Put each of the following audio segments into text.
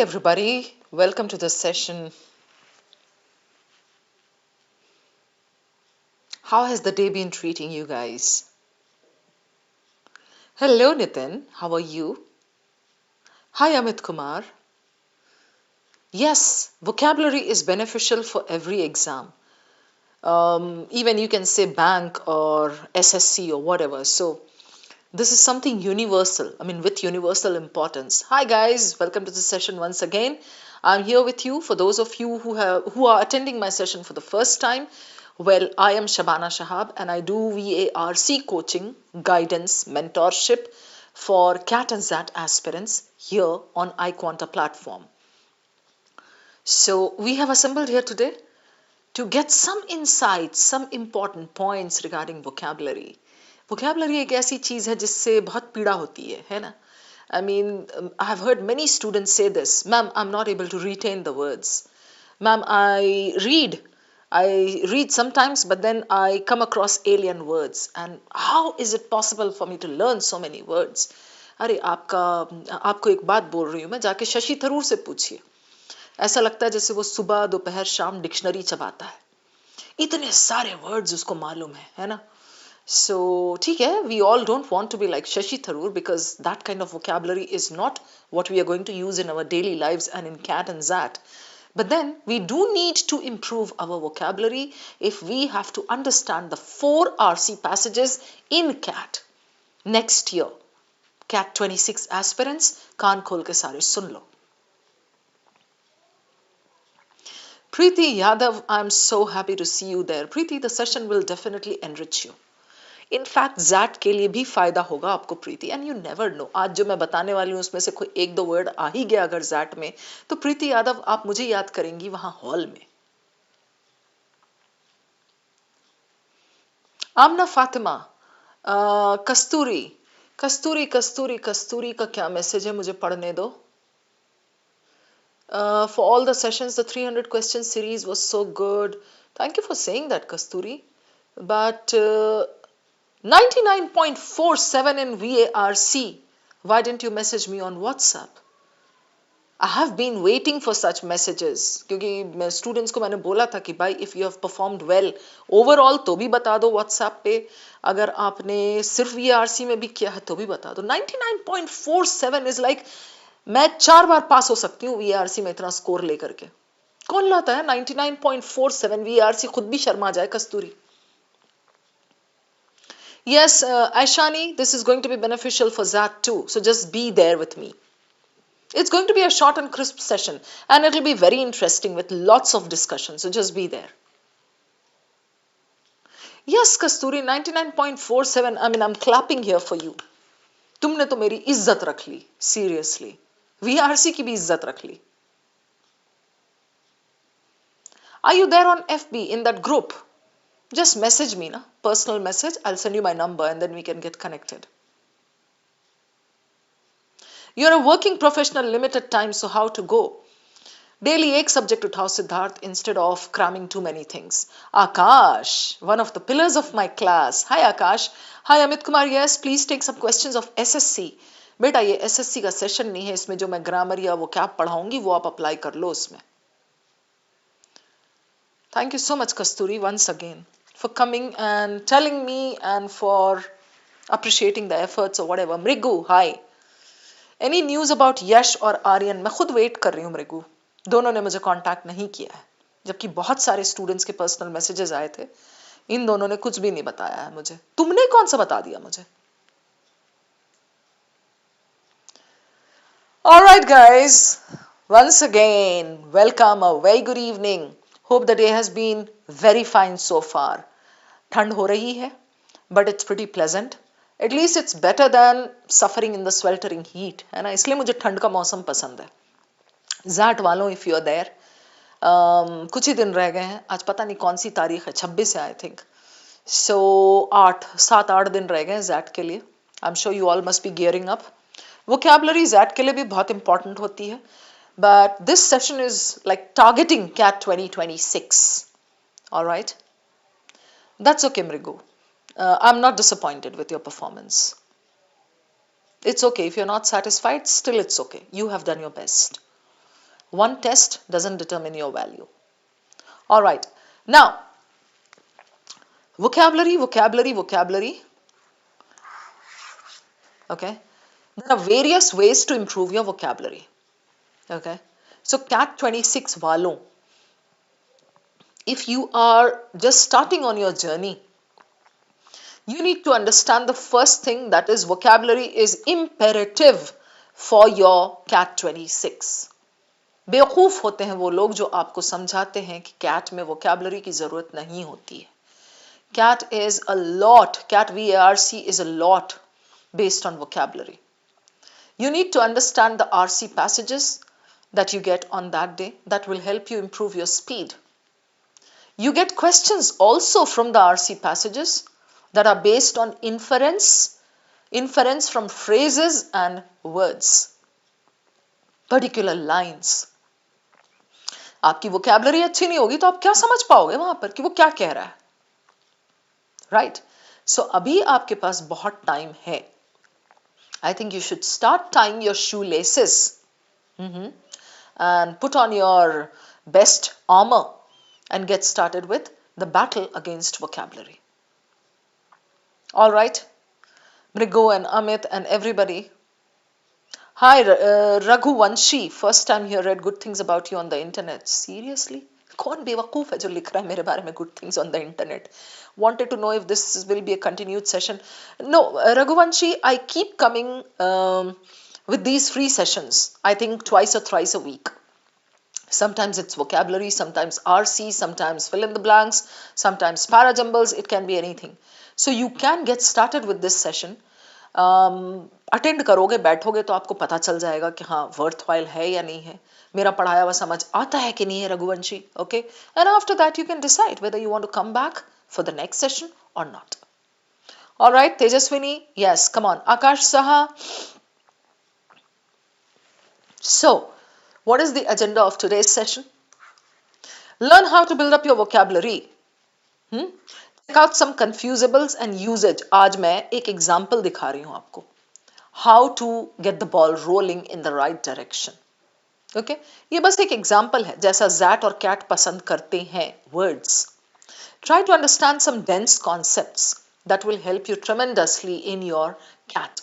Hey everybody, welcome to the session. How has the day been treating you guys? Hello Nitin, how are you? Hi Amit Kumar. Yes, vocabulary is beneficial for every exam. Even you can say bank or SSC or whatever. So this is something universal, with universal importance. Hi guys, welcome to the session once again. I'm here with you. For those of you who are attending my session for the first time, well, I am Shabana Shahab and I do VARC coaching, guidance, mentorship for CAT and ZAT aspirants here on iQuanta platform. So we have assembled here today to get some insights, some important points regarding vocabulary. Vocabulary एक ऐसी चीज है जिससे बहुत पीड़ा होती है ना? I have heard many students say this, ma'am, I'm not able to retain the words. Ma'am, I read sometimes, but then I come across alien words. And how is it possible for me to learn so many words? अरे आपको एक बात बोल रही हूँ मैं, जाके शशि थरूर से पूछिए. ऐसा लगता है जैसे वो सुबह दोपहर शाम डिक्शनरी चबाता है. इतने सारे वर्ड्स उसको मालूम है ना? So, ठीक है, we all don't want to be like Shashi Tharoor because that kind of vocabulary is not what we are going to use in our daily lives and in CAT and ZAT. But then we do need to improve our vocabulary if we have to understand the 4 RC passages in CAT. Next year, CAT 26 aspirants, कान खोल के सारे सुन लो. Preeti Yadav, I'm so happy to see you there. Preeti, the session will definitely enrich you. In fact जैट के लिए भी फायदा होगा आपको Preeti. And you never know, आज जो मैं बताने वाली हूँ उसमें से कोई एक दो वर्ड आ ही गया अगर जैट में, तो प्रीति यादव आप मुझे याद करेंगी वहां हॉल में. आमना फातिमा, कस्तूरी कस्तूरी कस्तूरी कस्तूरी का क्या मैसेज है मुझे पढ़ने दो. For all the sessions, the 300 question series was so good. Thank you for saying that, Kasturi. But 99.47 in VARC. Why didn't you message me on WhatsApp? I have been waiting for such messages. क्योंकि students को मैंने बोला था कि भाई if you have performed well overall तो भी बता दो WhatsApp पे. अगर आपने सिर्फ VARC में भी किया है तो भी बता दो. 99.47 is like मैं 4 बार पास हो सकती हूँ VARC में इतना स्कोर लेकर के. कौन लाता है 99.47? VARC खुद भी शर्मा जाए. कस्तूरी. Yes, Aishani, this is going to be beneficial for ZAT too. So just be there with me. It's going to be a short and crisp session and it'll be very interesting with lots of discussion. So just be there. Yes, Kasturi, 99.47. I'm clapping here for you. तुमने तो मेरी इज्जत रख ली. Seriously. VARC की भी इज्जत रख ली. Are you there on FB in that group? Just message me, na? Personal message. I'll send you my number and then we can get connected. You're a working professional, limited time, so how to go? Daily एक subject उठाओ Siddharth instead of cramming too many things. Akash, one of the pillars of my class. Hi Akash. Hi Amit Kumar. Yes, please take some questions of SSC. बेटा ये SSC का session नहीं है, इसमें जो मैं ग्रामर या वो क्या पढ़ाऊंगी वो आप अप्लाई कर लो उसमें. Thank you so much Kasturi once again for coming and telling me and for appreciating the efforts or whatever. Mrigu, hi. Any news about Yash और आर्यन? मैं खुद वेट कर रही हूँ मृगु. दोनों ने मुझे कांटेक्ट नहीं किया है, जबकि बहुत सारे स्टूडेंट्स के पर्सनल मैसेजेस आए थे. इन दोनों ने कुछ भी नहीं बताया है मुझे. तुमने कौन सा बता दिया मुझे? All right guys, once again welcome, a very good evening. Hope the day has been very fine so far. ठंड हो रही है, but it's pretty pleasant. At least it's better than suffering in the sweltering heat, है ना? इसलिए मुझे ठंड का मौसम पसंद है. ZAT वालों, if you're there, कुछ ही दिन रह गए हैं. आज पता नहीं कौन सी तारीख है, 26 है I think. So 7-8 दिन रह गए हैं ZAT के लिए. I'm sure you all must be gearing up. Vocabulary ZAT के लिए भी बहुत important होती है. But this session is like targeting CAT 2026. All right? That's okay, Mrigu. I'm not disappointed with your performance. It's okay. If you're not satisfied, still it's okay. You have done your best. One test doesn't determine your value. All right. Now, vocabulary, vocabulary, vocabulary. Okay. There are various ways to improve your vocabulary. Okay. So CAT 26 walon, if you are just starting on your journey, you need to understand the first thing, that is vocabulary is imperative for your CAT 26. बेवकूफ होते हैं वो लोग जो आपको समझाते हैं कि CAT में vocabulary की जरूरत नहीं होती है. CAT is a lot, CAT VARC is a lot based on vocabulary. You need to understand the RC passages that you get on that day. That will help you improve your speed. You get questions also from the RC passages that are based on inference from phrases and words, particular lines. आपकी vocabulary अच्छी नहीं होगी तो आप क्या समझ पाओगे वहां पर कि वो क्या कह रहा है, right? So अभी आपके पास बहुत टाइम है. I think you should start tying your shoelaces and put on your best armor and get started with the battle against vocabulary. All right, Mrigo and Amit and everybody. Hi, Raghu Vanshi. First time here, read good things about you on the internet. Seriously? कौन बेवकूफ है जो लिख रहा है मेरे बारे में good things on the internet? Wanted to know if this will be a continued session. No, Raghuvanshi, I keep coming with these free sessions. I think twice or thrice a week. Sometimes it's vocabulary, sometimes RC, sometimes fill in the blanks, sometimes para-jumbles. It can be anything. So you can get started with this session. Attend करोगे, बैठोगे तो आपको पता चल जाएगा कि हाँ worthwhile है या नहीं है, मेरा पढ़ाया हुआ समझ आता है कि नहीं है Raghuvanshi. Okay, and after that you can decide whether you want to come back for the next session और not. Alright, Tejaswini, yes, come on. Akash Saha. So, what is the agenda of today's session? Learn how to build up your vocabulary. Check out some confusables and usage. आज मैं एक example दिखा रही हूँ आपको. How to get the ball rolling in the right direction. Okay? ये बस एक example है, जैसा ZAT और CAT पसंद करते हैं words. Try to understand some dense concepts that will help you tremendously in your CAT.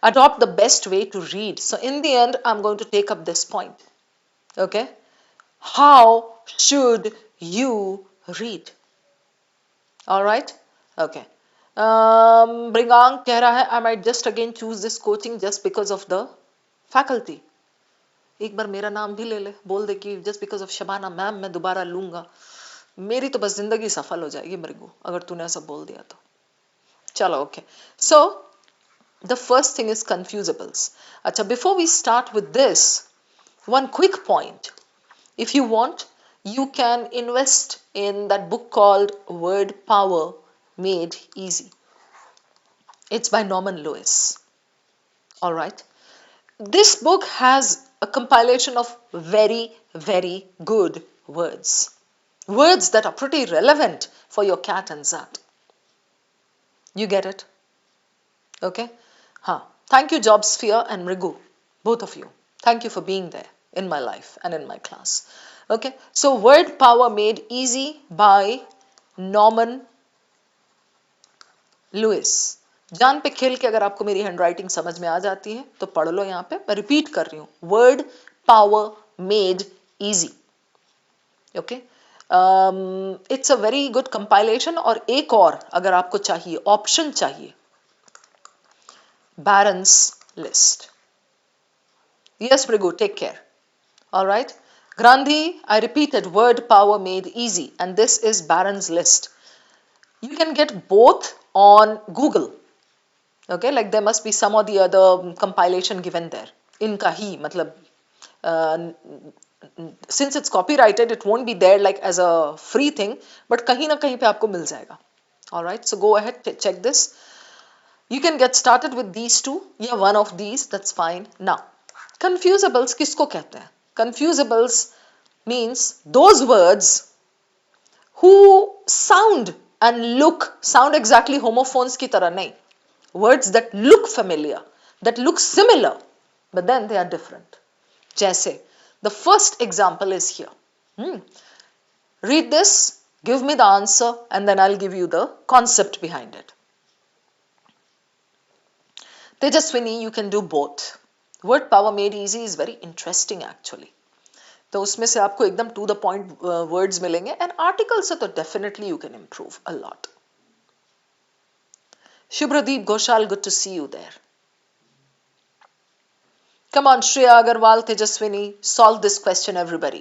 Adopt the best way to read. So in the end, I'm going to take up this point. Okay? How should you read? All right? Okay. Bringang कह रहा है I might just again choose this coaching just because of the faculty. एक बार मेरा नाम भी ले ले, बोल दे कि just because of Shabana ma'am मैं दोबारा लूंगा, मेरी तो बस जिंदगी सफल हो जाएगी मृगु, अगर तूने ऐसा बोल दिया तो. चलो, okay. So the first thing is confusables. अच्छा, before we start with this, one quick point. If you want, you can invest in that book called Word Power Made Easy. It's by Norman Lewis. All right. This book has a compilation of very, very good words. Words that are pretty relevant for your CAT and ZAT. You get it? Okay? Thank you, Jobsphere and Mrigu, both of you. Thank you for being there in my life and in my class. Okay, so Word Power Made Easy by Norman Lewis. जान पे खेल के अगर आपको मेरी handwriting समझ में आ जाती है तो पढ़ लो. यहाँ पे मैं रिपीट कर रही हूँ, Word Power Made Easy. Okay, it's a very good compilation. और एक और अगर आपको चाहिए, ऑप्शन चाहिए, Barron's list. Yes, Brigu, take care. All right. Grandhi, I repeated, Word Power Made Easy, and this is Barron's list. You can get both on Google. Okay, like there must be some or the other compilation given there. Inka hi, matlab, since it's copyrighted, it won't be there like as a free thing, but kahin na kahin pe aapko mil jayega. All right, so go ahead, check this. You can get started with these two. Yeah, one of these, that's fine. Now, confusables kisko कहते हैं? Confusables means those words who sound exactly homophones की तरह नहीं. Words that look familiar, that look similar, but then they are different. जैसे The first example is here. Read this, give me the answer, and then I'll give you the concept behind it. Tejaswini, you can do both. Word power made easy is very interesting actually. तो उसमें से आपको एकदम to the point words मिलेंगे and article से तो definitely you can improve a lot. Shubhradeep Ghoshal, good to see you there. Come on, Shreya Agarwal, Tejaswini, solve this question, everybody.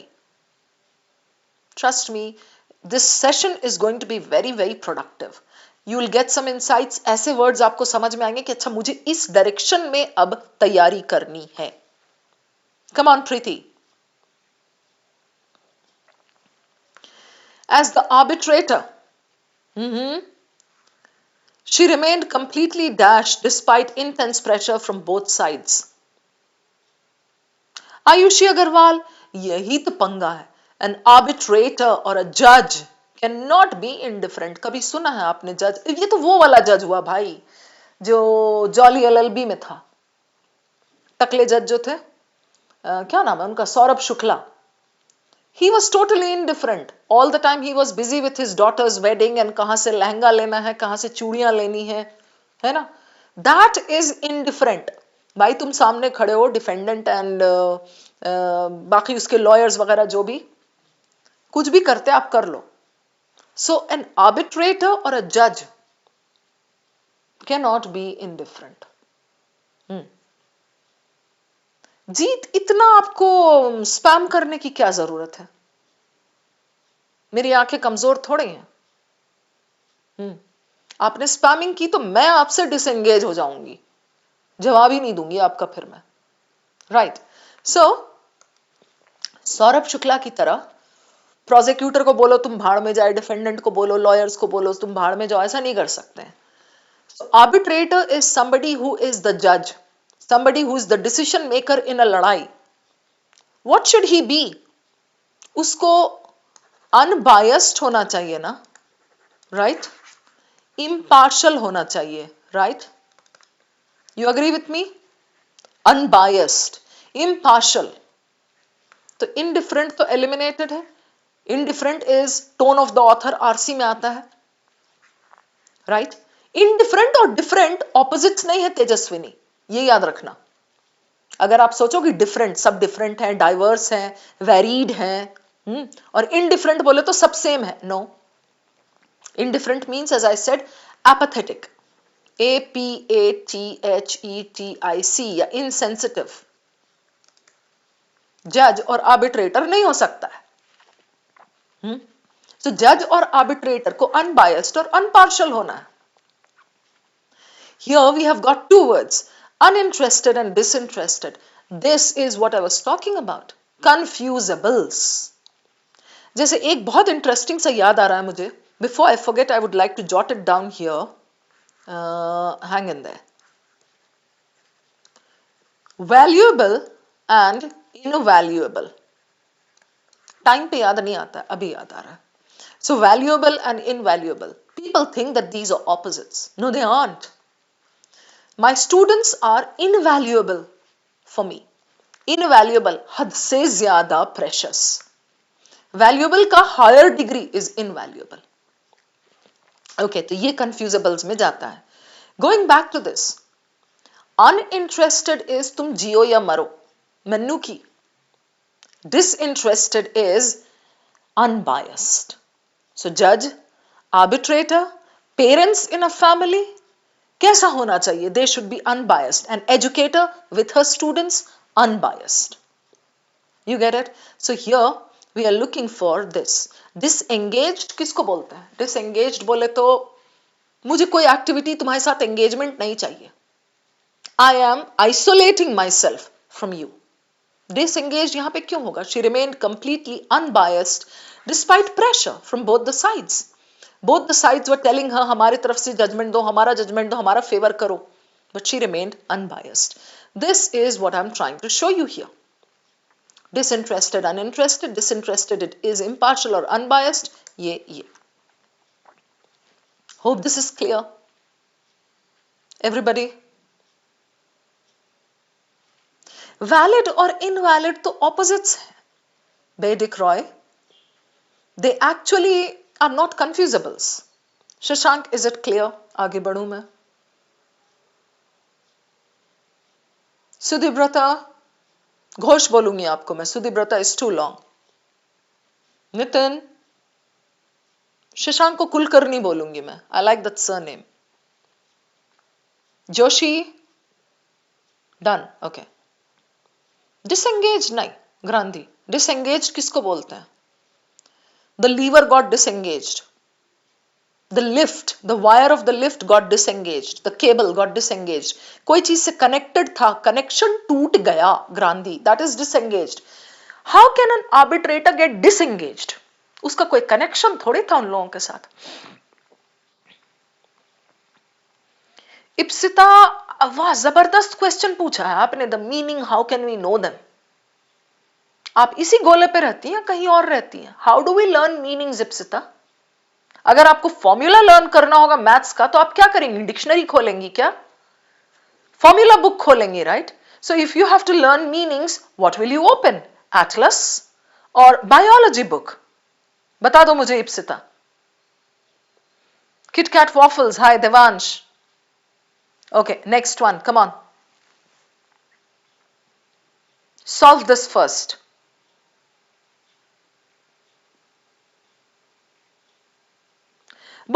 Trust me, this session is going to be very, very productive. You will get some insights. ऐसे words आपको समझ में आएंगे कि अच्छा मुझे इस direction में अब तैयारी करनी है. Come on, Preeti. As the arbitrator, she remained completely dashed despite intense pressure from both sides. Ayushi Agarwal, यही तो पंगा है. An arbitrator or a judge cannot be indifferent. कभी सुना है आपने जज? ये तो वो वाला जज हुआ भाई जो जॉली एलएलबी में था. टकले जज जो थे, क्या नाम है उनका, Saurabh Shukla. He was totally indifferent. All the time he was busy with his daughter's wedding and कहाँ से लहंगा लेना है, कहाँ से चूड़ियां लेनी है ना? That is indifferent. भाई तुम सामने खड़े हो, डिफेंडेंट एंड बाकी उसके लॉयर्स वगैरह जो भी कुछ भी करते आप कर लो. So an arbitrator or a judge cannot be indifferent. जीत इतना आपको स्पैम करने की क्या जरूरत है? मेरी आंखें कमजोर थोड़ी हैं. आपने स्पैमिंग की तो मैं आपसे डिसएंगेज हो जाऊंगी, जवाब ही नहीं दूंगी आपका फिर मैं. राइट. सो सौरभ शुक्ला की तरह प्रोसिक्यूटर को बोलो तुम भाड़ में जाए, डिफेंडेंट को बोलो, लॉयर्स को बोलो तुम भाड़ में जाओ, ऐसा नहीं कर सकते हैं. Arbitrator is somebody who is the judge, somebody who is the decision maker in a लड़ाई. What should he be? उसको अनबायस्ड होना चाहिए ना, राइट? इम्पार्शल होना चाहिए, right? You agree with me? Unbiased, impartial. तो इनडिफरेंट तो एलिमिनेटेड है. Indifferent is tone of the author, RC में आता है, राइट? इनडिफरेंट और डिफरेंट ऑपोजिट्स नहीं है तेजस्विनी, ये याद रखना. अगर आप सोचो कि डिफरेंट सब डिफरेंट हैं, डाइवर्स हैं, वेरीड हैं, और इनडिफरेंट बोले तो सब सेम है, no. Indifferent means as I said apathetic, APATHETIC, या इनसेंसिटिव. जज और आर्बिट्रेटर नहीं हो सकता है. तो जज और आर्बिट्रेटर को अनबायस्ड और अनपार्शल होना है. Here we have got two words, uninterested and disinterested. This is what I was talking about. Confusables. जैसे एक बहुत इंटरेस्टिंग सा याद आ रहा है मुझे. Before I forget, I would like to jot it down here. Hang in there. Valuable and invaluable. Time पे याद नहीं आता, अभी याद आ रहा है. So valuable and invaluable. People think that these are opposites. No, they aren't. My students are invaluable for me. Invaluable, हद से ज्यादा precious. Valuable का higher degree is invaluable. Okay, तो ये confusables में जाता है. Going back to this, uninterested is तुम जियो या मरो, मन्नू की. Disinterested is unbiased. So judge, arbitrator, parents in a family, कैसा होना चाहिए? They should be unbiased. An educator with her students, unbiased. You get it? So here we are looking for this. Disengaged किसको बोलते हैं? Disengaged बोले तो मुझे कोई एक्टिविटी तुम्हारे साथ एंगेजमेंट नहीं चाहिए. I am isolating myself from you. Disengaged यहाँ पे क्यों होगा? She remained completely unbiased despite pressure from both the sides. Both the sides were telling her हमारी तरफ से जजमेंट दो, हमारा जजमेंट दो, हमारा फेवर करो. But she remained unbiased. This is what I'm trying to show you here. Disinterested, uninterested. Disinterested, it is impartial or unbiased. ये. Hope this is clear. Everybody? Valid और इनवैलिड तो opposites हैं Vedik Roy, they actually are not confusables. Shashank, is it clear? आगे बढ़ूं मैं? सुधिव्रता, घोष बोलूंगी आपको मैं, Sudhivrata is too long. Nitin, Shashank को कुलकर्णी बोलूंगी मैं, I like that surname. Joshi, done, okay. Disengage नहीं, गांधी। डिसएंगेज किसको बोलते हैं? The lever got disengaged, the lift, the wire of the lift got disengaged, the cable got disengaged. कोई चीज से कनेक्टेड था, कनेक्शन टूट गया, Gandhi, that is disengaged. How can an arbitrator get disengaged? उसका कोई कनेक्शन थोड़ी था उन लोगों के साथ। इप्सिता, वाह जबरदस्त क्वेश्चन पूछा है आपने। The meaning, how can we know them? आप इसी गोले पे रहती हैं, कहीं और रहती हैं? How do we learn meanings Ipsita? अगर आपको फॉर्मूला लर्न करना होगा मैथ्स का तो आप क्या करेंगी? डिक्शनरी खोलेंगी क्या? फॉर्मूला बुक खोलेंगी, right? So if you have to learn meanings, what will you open? Atlas और बायोलॉजी बुक? बता दो मुझे Ipsita. Kit cat waffles, hi Devansh. Okay, next one, come on. Solve this first.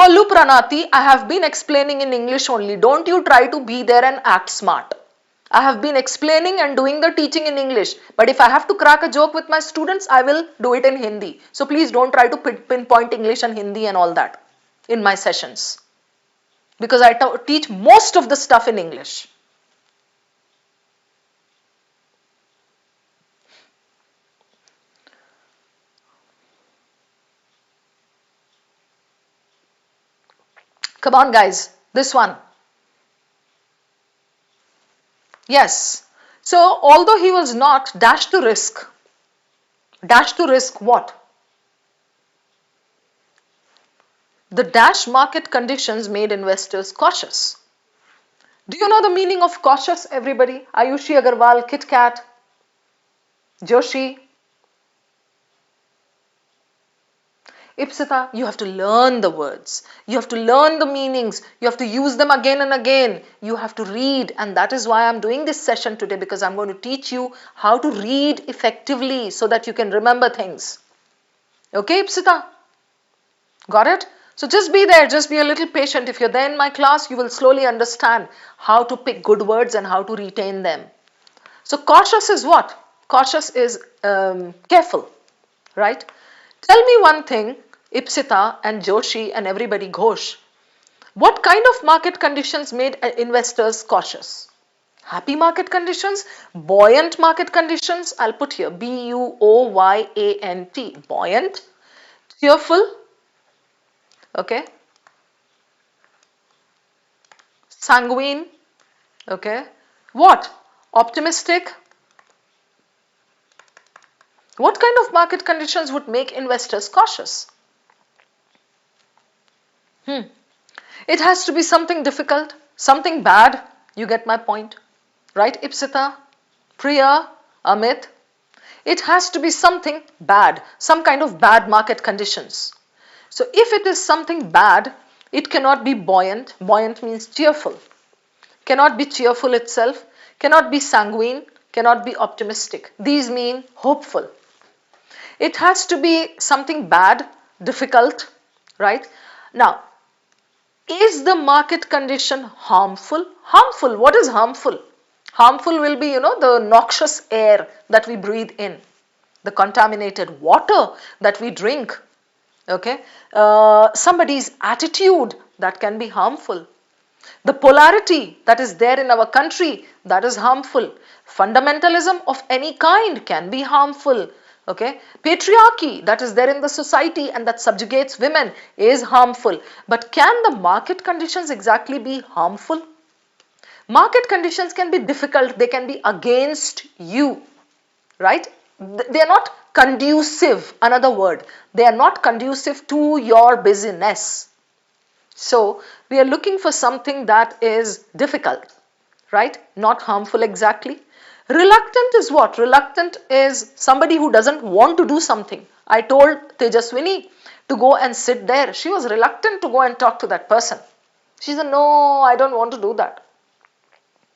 Bolu Pranati, I have been explaining in English only. Don't you try to be there and act smart. I have been explaining and doing the teaching in English. But if I have to crack a joke with my students, I will do it in Hindi. So please don't try to pinpoint English and Hindi and all that in my sessions. Because I teach most of the stuff in English. Come on guys, this one. Yes, so although he was not dash to risk what? The dash market conditions made investors cautious. Do you know the meaning of cautious, everybody? Ayushi Agarwal, Kit Kat, Joshi. Ipsita, you have to learn the words. You have to learn the meanings. You have to use them again and again. You have to read, and that is why I'm doing this session today, because I'm going to teach you how to read effectively so that you can remember things. Okay, Ipsita? Got it? So just be there, just be a little patient. If you're there in my class, you will slowly understand how to pick good words and how to retain them. So cautious is what? Cautious is careful, right? Tell me one thing, Ipsita and Joshi and everybody, Ghosh. What kind of market conditions made investors cautious? Happy market conditions? Buoyant market conditions? I'll put here B-U-O-Y-A-N-T. Buoyant? Cheerful? Okay, sanguine, okay, what? Optimistic? What kind of market conditions would make investors cautious? It has to be something difficult, something bad. You get my point, right, Ipsita, Priya, Amit? It has to be something bad, some kind of bad market conditions. So if it is something bad, it cannot be buoyant. Buoyant means cheerful. Cannot be cheerful itself, cannot be sanguine, cannot be optimistic. These mean hopeful. It has to be something bad, difficult, right? Now, is the market condition harmful? Harmful, what is harmful? Harmful will be, the noxious air that we breathe in, the contaminated water that we drink. Okay, somebody's attitude, that can be harmful. The polarity that is there in our country, that is harmful. Fundamentalism of any kind can be harmful. Okay, patriarchy that is there in the society and that subjugates women is harmful. But can the market conditions exactly be harmful? Market conditions can be difficult, they can be against you, right? They are not conducive, another word, they are not conducive to your business. So we are looking for something that is difficult, right? Not harmful exactly. Reluctant is what? Reluctant is somebody who doesn't want to do something. I told Tejaswini to go and sit there. She was reluctant to go and talk to that person. She said, no, I don't want to do that.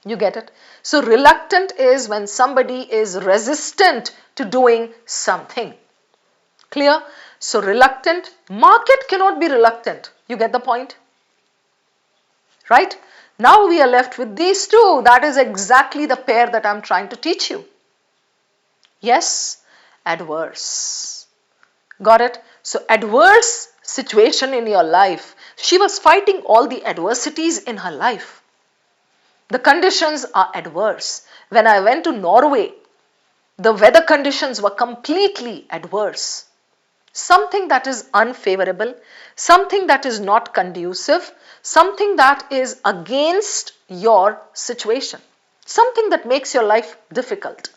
You get it? So reluctant is when somebody is resistant to doing something. Clear? So reluctant, market cannot be reluctant. You get the point? Right? Now we are left with these two. That is exactly the pair that I'm trying to teach you. Yes, adverse. Got it? So adverse situation in your life. She was fighting all the adversities in her life. The conditions are adverse. When I went to Norway, the weather conditions were completely adverse. Something that is unfavorable, something that is not conducive, something that is against your situation, something that makes your life difficult,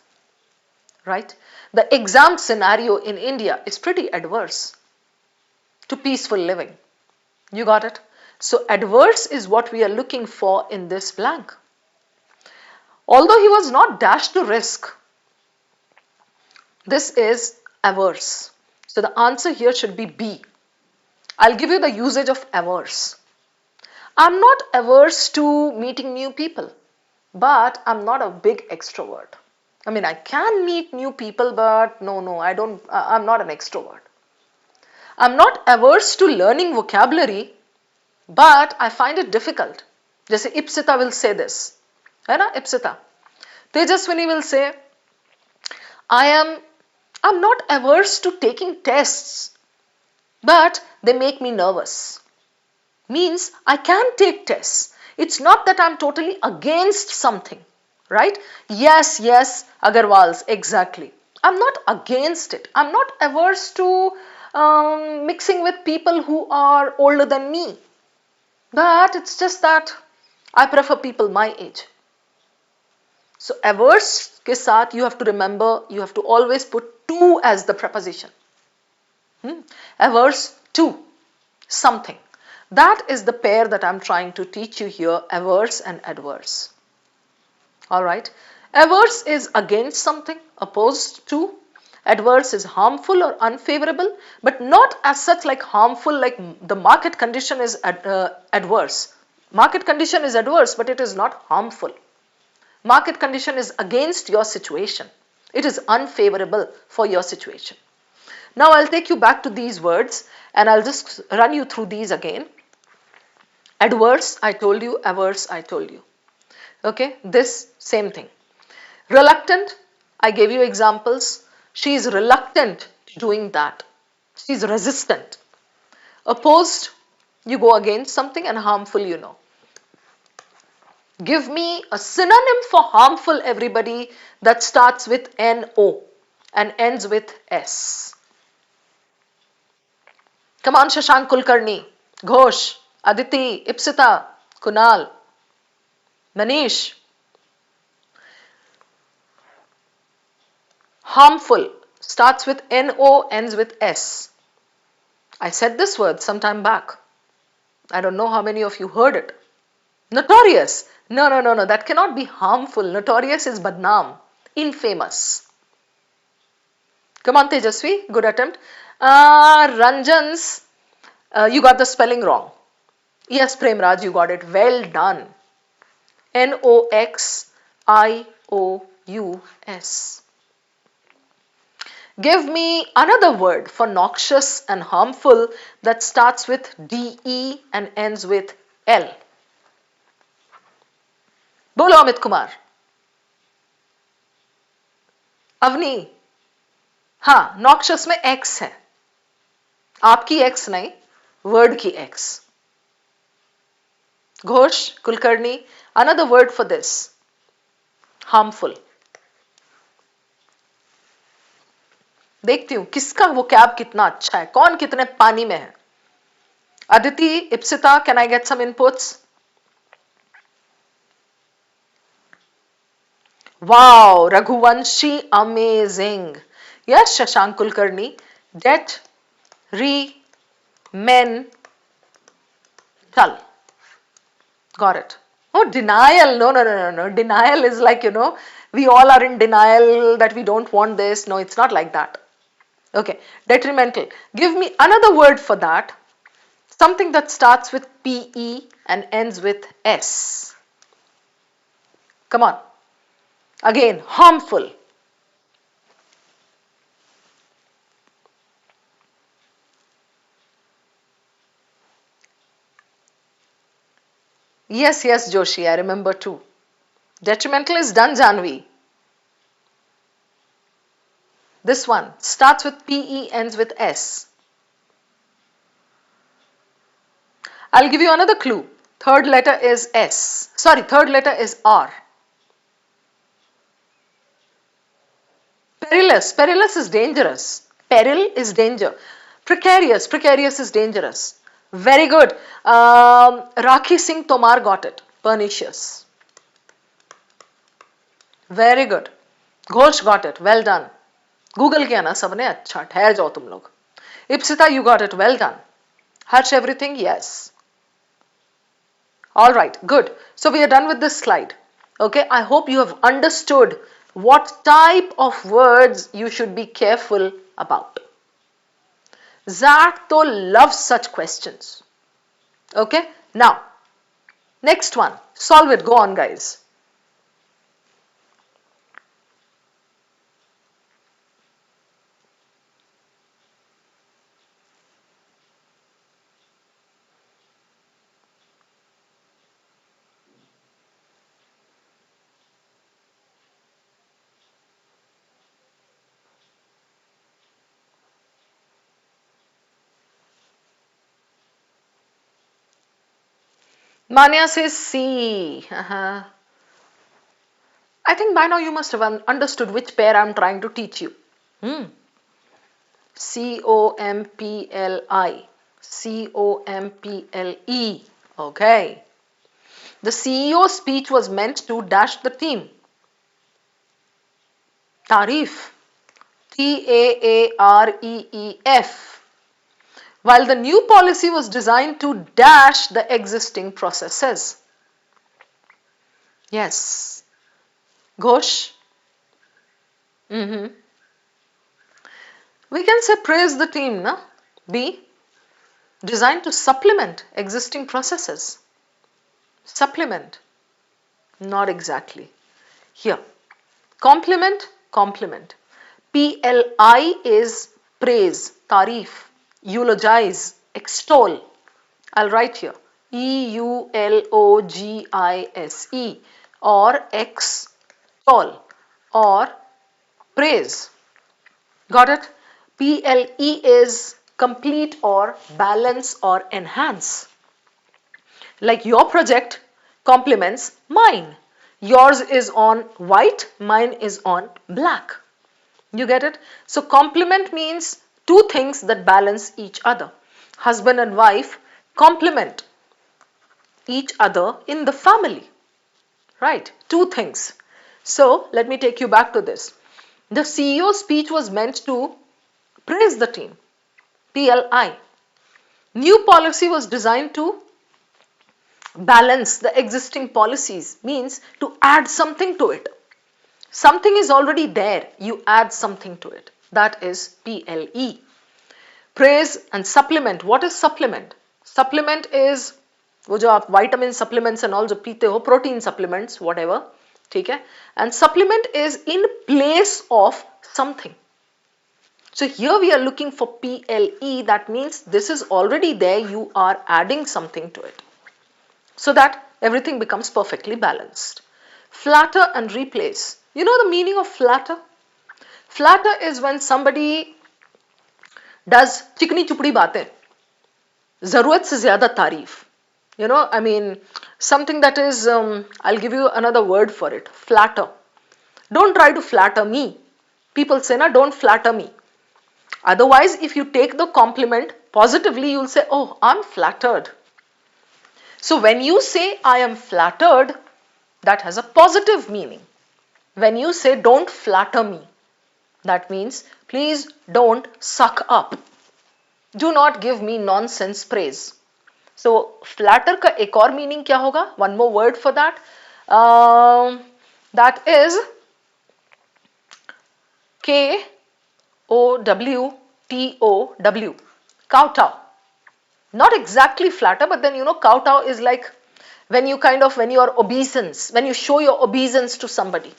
right? The exam scenario in India is pretty adverse to peaceful living. You got it? So adverse is what we are looking for in this blank. Although he was not dashed to risk, this is averse. So the answer here should be B. I'll give you the usage of averse. I'm not averse to meeting new people, but I'm not a big extrovert. I mean, I can meet new people, but I'm not an extrovert. I'm not averse to learning vocabulary, but I find it difficult. Just Ipsita will say this. है ना Ipsita? Tejaswini will say, I'm not averse to taking tests, but they make me nervous. Means I can take tests. It's not that I'm totally against something, right? Yes, Agarwals, exactly. I'm not against it. I'm not averse to mixing with people who are older than me. But it's just that I prefer people my age. So averse के साथ you have to remember, you have to always put to as the preposition. Averse to something. That is the pair that I'm trying to teach you here, averse and adverse. Alright. Averse is against something, opposed to. Adverse is harmful or unfavorable, but not as such like harmful, like the market condition is adverse. Market condition is adverse, but it is not harmful. Market condition is against your situation. It is unfavorable for your situation. Now I'll take you back to these words and I'll just run you through these again. Adverse, I told you. Averse, I told you. Okay, this same thing. Reluctant, I gave you examples. She is reluctant to doing that. She is resistant. Opposed, you go against something, and harmful, you know. Give me a synonym for harmful, everybody, that starts with N-O and ends with S. Come on, Shashank Kulkarni, Ghosh, Aditi, Ipsita, Kunal, Manish. Harmful starts with N-O, ends with S. I said this word some time back. I don't know how many of you heard it. Notorious. No, that cannot be harmful. Notorious is badnaam, infamous. Come on, Tejasvi, good attempt. Ranjan's, you got the spelling wrong. Yes, Premraj, you got it. Well done. Noxious. Give me another word for noxious and harmful that starts with DE and ends with L. बोलो अमित कुमार. अवनी. हाँ, noxious में X है. आपकी X नहीं, word की X. Ghosh, Kulkarni, another word for this. Harmful. देखती हूं किसका vocab कितना अच्छा है, कौन कितने पानी में है. Aditi, Ipsita, can I get some inputs? Wow, Raghuvanshi, amazing. Yes, Shashank Kulkarni. Detrimental. Got it. Oh, denial. No, no, no, no, no. Denial is like, we all are in denial that we don't want this. No, it's not like that. Okay. Detrimental. Give me another word for that. Something that starts with PE and ends with S. Come on. Again, harmful. Yes, yes, Joshi, I remember too. Detrimental is done, Janvi. This one starts with PE, ends with S. I'll give you another clue. Third letter is S. Sorry, third letter is R. Perilous. Perilous is dangerous. Peril is danger. Precarious. Precarious is dangerous. Very good. Rakhi Singh Tomar got it. Pernicious. Very good. Ghosh got it. Well done. Google किया ना सबने अच्छा ठहर जाओ तुम लोग. Ipsita, you got it. Well done. Harsh, everything? Yes. All right, good. So we are done with this slide. Okay, I hope you have understood what type of words you should be careful about. Zach though loves such questions. Okay, now next one. Solve it. Go on, guys. Manya says C. I think by now you must have understood which pair I'm trying to teach you. COMPLI. COMPLE. Okay. The CEO's speech was meant to dash the team. Tarif. TAAREEF. While the new policy was designed to dash the existing processes. Yes. Ghosh. We can say praise the team, na? B. Designed to supplement existing processes. Supplement. Not exactly. Here. Complement. Complement. PLI is praise, tarif, eulogize, extol. I'll write here EULOGISE or extol or praise. Got it? PLE is complete or balance or enhance. Like your project complements mine. Yours is on white, mine is on black. You get it? So complement means two things that balance each other. Husband and wife complement each other in the family. Right? Two things. So let me take you back to this. The CEO's speech was meant to praise the team. PLI. New policy was designed to balance the existing policies, means to add something to it. Something is already there, you add something to it. That is PLE. Praise and supplement. What is supplement? Supplement is वो जो आप vitamin supplements and all जो पीते हो, protein supplements, whatever, ठीक है? And supplement is in place of something. So here we are looking for PLE. That means this is already there, you are adding something to it, so that everything becomes perfectly balanced. Flatter and replace. You know the meaning of flatter? Flatter is when somebody does चिकनी चुपड़ी बातें, जरूरत से ज्यादा तारीफ. You know, I mean, something that is, I'll give you another word for it. Flatter. Don't try to flatter me. People say, na, don't flatter me. Otherwise, if you take the compliment positively, you'll say, oh, I'm flattered. So when you say, I am flattered, that has a positive meaning. When you say, don't flatter me, that means, please don't suck up. Do not give me nonsense praise. So flatter का एक और meaning क्या होगा? One more word for that. That is KOWTOW. Kowtow. Not exactly flatter, but then kowtow is like when you when you are obeisance, when you show your obeisance to somebody.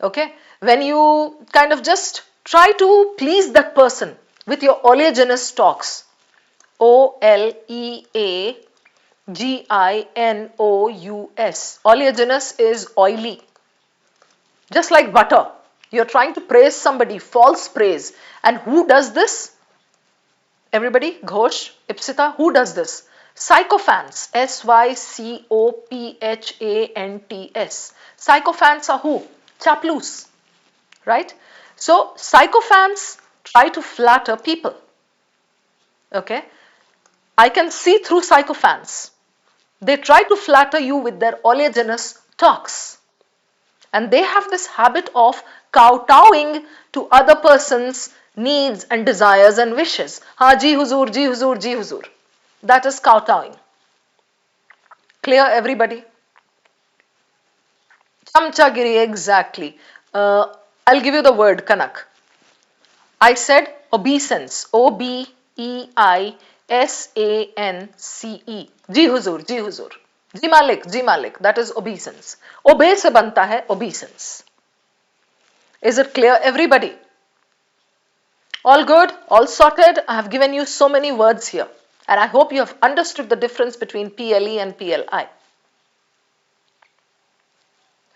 Okay, when you kind of just try to please that person with your oleaginous talks. Oleaginous. Oleaginous is oily, just like butter. You're trying to praise somebody, false praise. And who does this? Everybody, Ghosh, Ipsita, who does this? Sycophants. Sycophants. Sycophants are who? Chaplus, right? So sycophants try to flatter people. Okay, I can see through sycophants. They try to flatter you with their oleaginous talks. And they have this habit of kowtowing to other person's needs and desires and wishes. Ha ji huzur, ji huzur, ji huzur. That is kowtowing. Clear, everybody? Chamchagiri, exactly. I'll give you the word kanak. I said obeisance. Obeisance. Ji huzur, ji huzur. Ji malik, ji malik. That is obeisance. Obey se banta hai obeisance. Is it clear, everybody? All good? All sorted? I have given you so many words here. And I hope you have understood the difference between PLE and PLI.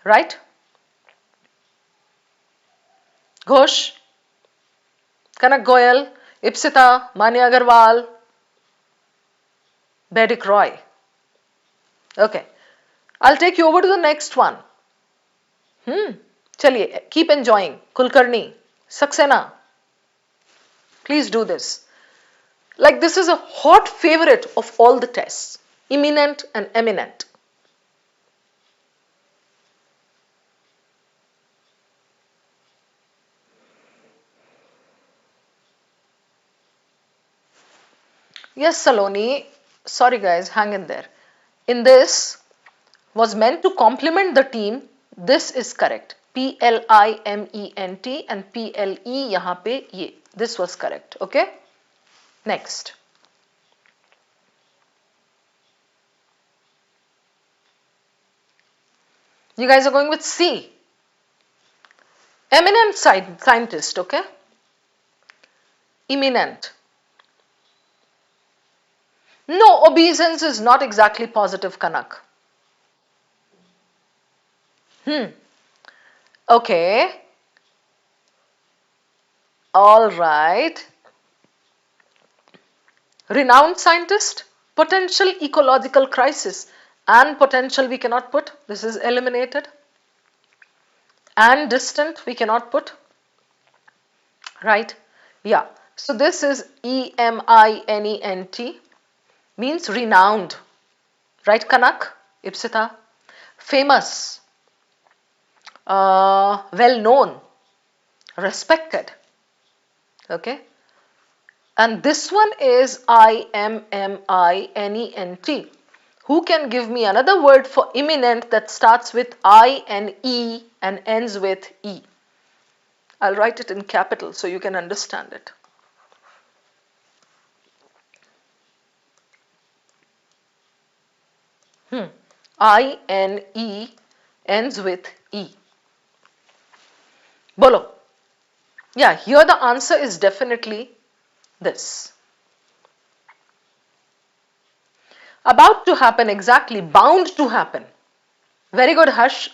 Right? Ghosh, Kanak Goyal, Ipsita, Manya Agarwal, Bedick Roy. Okay. I'll take you over to the next one. Chaliye, keep enjoying. Kulkarni, Saxena. Please do this. Like this is a hot favorite of all the tests. Imminent and eminent. Yes, Saloni. Sorry guys, hang in there. In this was meant to complement the team. This is correct. PLIMENT and PLE yahan pe ye. This was correct. Okay. Next. You guys are going with C. Eminent scientist. Okay. Eminent. No, obeisance is not exactly positive, Kanak. Okay. All right. Renowned scientist, potential ecological crisis, and potential we cannot put. This is eliminated. And distant we cannot put. Right? Yeah. So this is EMINENT, means renowned. Right, Kanak? Ipsita? Famous. Well known. Respected. Okay. And this one is IMMINENT. Who can give me another word for imminent that starts with I and E and ends with E? I'll write it in capital so you can understand it. INE ends with E. Bolo. Yeah, here the answer is definitely this. About to happen, exactly. Bound to happen. Very good, Harsh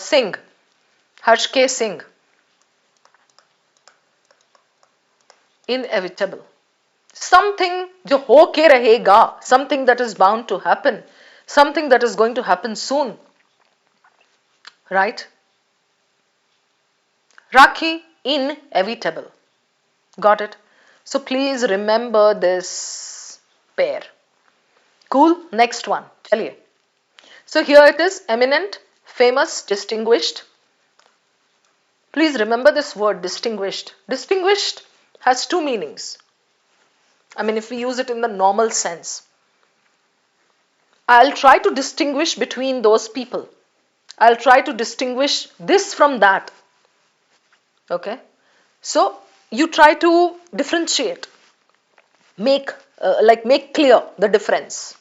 Singh. Harsh K. Singh. Inevitable. Something jo ho ke rahega. Something that is bound to happen. Something that is going to happen soon. Right? Rakhi, inevitable. Got it? So please remember this pair. Cool? Next one. Chaliye. So here it is, eminent, famous, distinguished. Please remember this word, distinguished. Distinguished has two meanings. I mean, if we use it in the normal sense, I'll try to distinguish between those people. I'll try to distinguish this from that. Okay. So you try to differentiate, make make clear the difference.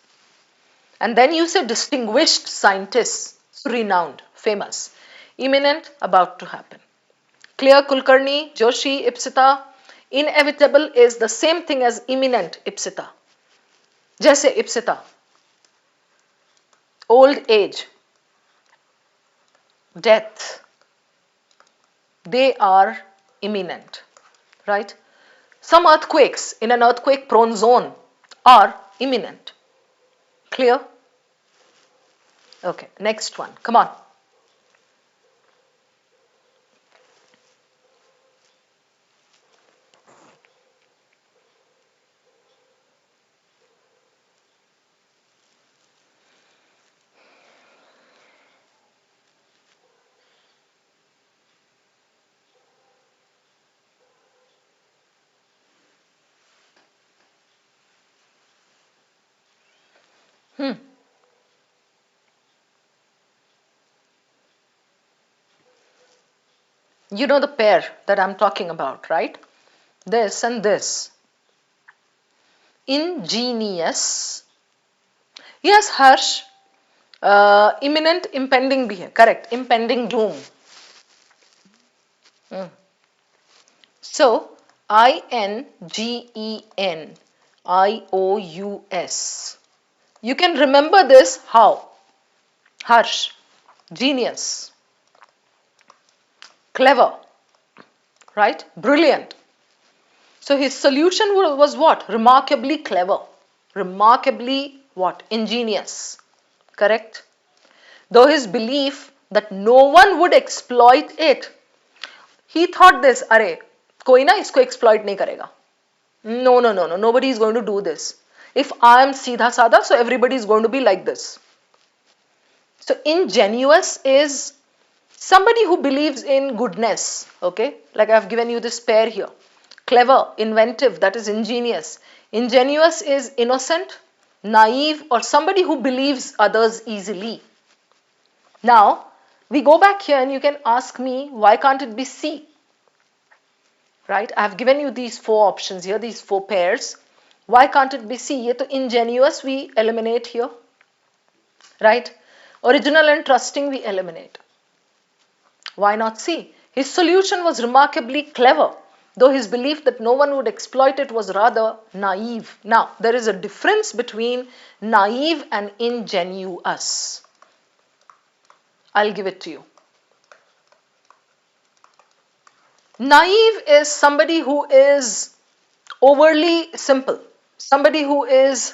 And then you say distinguished scientists, renowned, famous, imminent, about to happen. Clear, Kulkarni, Joshi, Ipsita. Inevitable is the same thing as imminent, Ipsita. Jaise Ipsita. Old age, death, they are imminent, right? Some earthquakes in an earthquake prone zone are imminent. Clear? Okay, next one. Come on. You know the pair that I'm talking about, right? This and this. Ingenious. Yes, Harsh. Imminent, impending bhi hai. Correct. Impending doom. So, Ingenious. You can remember this how? Harsh. Genius. Clever. Right? Brilliant. So his solution was what? Remarkably clever. Remarkably what? Ingenious. Correct? Though his belief that no one would exploit it, he thought this, अरे कोई ना इसको exploit नहीं करेगा. No, no, no, no. Nobody is going to do this. If I am सीधा साधा, so everybody is going to be like this. So ingenuous is somebody who believes in goodness. Okay, like I've given you this pair here. Clever, inventive, that is ingenious. Ingenuous is innocent, naive, or somebody who believes others easily. Now, we go back here and you can ask me, why can't it be C? Right? I've given you these four options here, these four pairs. Why can't it be C? Ye to ingenuous we eliminate here. Right? Original and trusting we eliminate. Why not C? His solution was remarkably clever, though his belief that no one would exploit it was rather naive. Now, there is a difference between naive and ingenuous. I'll give it to you. Naive is somebody who is overly simple. Somebody who is,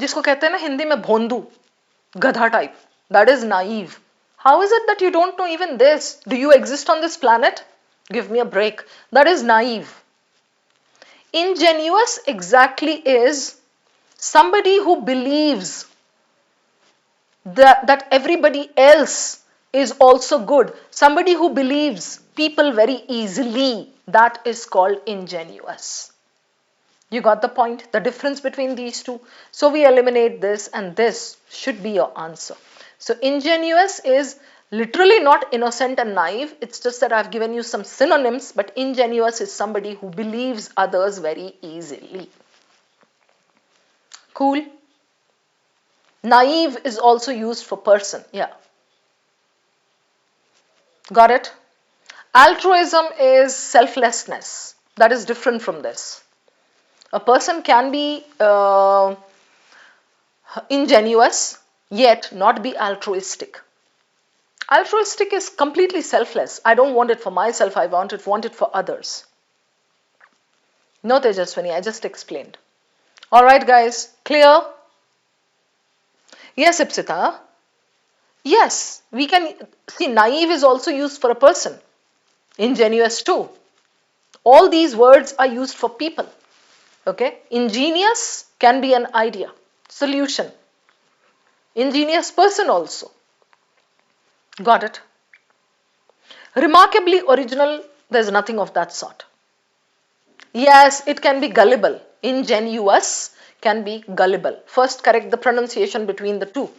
जिसको कहते हैं ना हिंदी में भोंदू, गधा type. That is naive. How is it that you don't know even this? Do you exist on this planet? Give me a break. That is naive. Ingenuous exactly is somebody who believes that everybody else is also good. Somebody who believes people very easily. That is called ingenuous. You got the point? The difference between these two. So we eliminate this and this should be your answer. So ingenuous is literally not innocent and naive. It's just that I've given you some synonyms, but ingenuous is somebody who believes others very easily. Cool? Naive is also used for person. Yeah. Got it? Altruism is selflessness. That is different from this. A person can be ingenuous yet not be altruistic. Altruistic is completely selfless. I don't want it for myself, I want it for others. No, Tejaswini, I just explained. Alright guys, clear? Yes, Ipsita. Yes, we can see naive is also used for a person. Ingenuous too. All these words are used for people. Okay, ingenious can be an idea, solution. Ingenious person also. Got it? Remarkably original, there's nothing of that sort. Yes, it can be gullible. Ingenuous can be gullible. First correct the pronunciation between the two.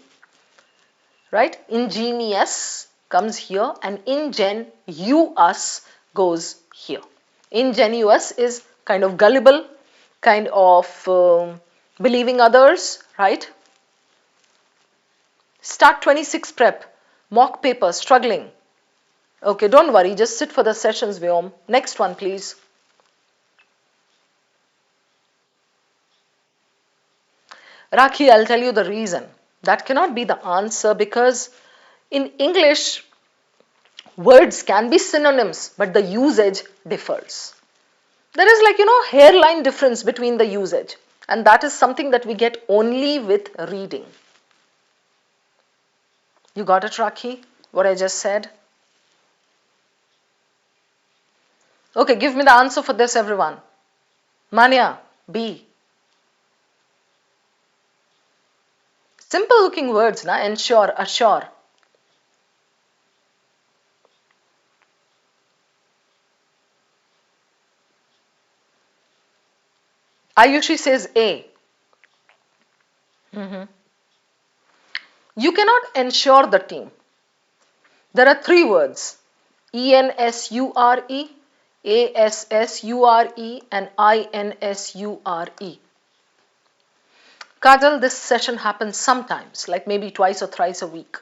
Right? Ingenious comes here and ingenuous goes here. Ingenuous is kind of gullible, kind of believing others, right? Start 26 prep, mock paper, struggling. Okay, don't worry, just sit for the sessions, Vyom. Next one, please. Rakhi, I'll tell you the reason. That cannot be the answer because in English, words can be synonyms, but the usage differs. There is like, hairline difference between the usage, and that is something that we get only with reading. You got it, Rakhi? What I just said? Okay, give me the answer for this, everyone. Manya, B. Simple looking words, na? Ensure, assure. Ayushi says A. You cannot ensure the team. There are three words: ENSURE, ASSURE, and INSURE. Kajal, this session happens sometimes, like maybe twice or thrice a week.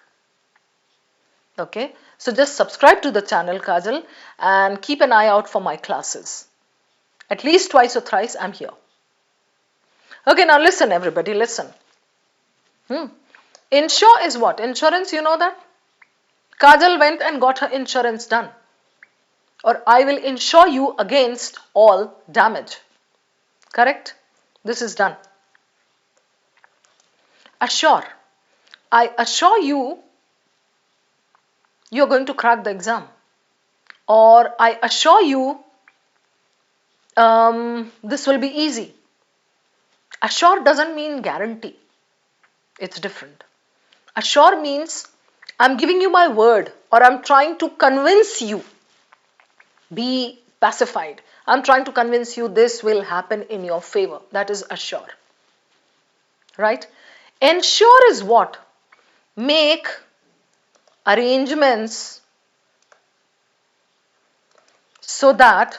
Okay, so just subscribe to the channel, Kajal, and keep an eye out for my classes. At least twice or thrice I'm here. Okay, now listen, everybody, listen. Insure is what? Insurance, you know that? Kajal went and got her insurance done. Or I will insure you against all damage. Correct? This is done. Assure. I assure you, you're going to crack the exam. Or I assure you, this will be easy. Assure doesn't mean guarantee. It's different. Assure means I'm giving you my word, or I'm trying to convince you. Be pacified. I'm trying to convince you this will happen in your favor. That is assure. Right? Ensure is what? Make arrangements so that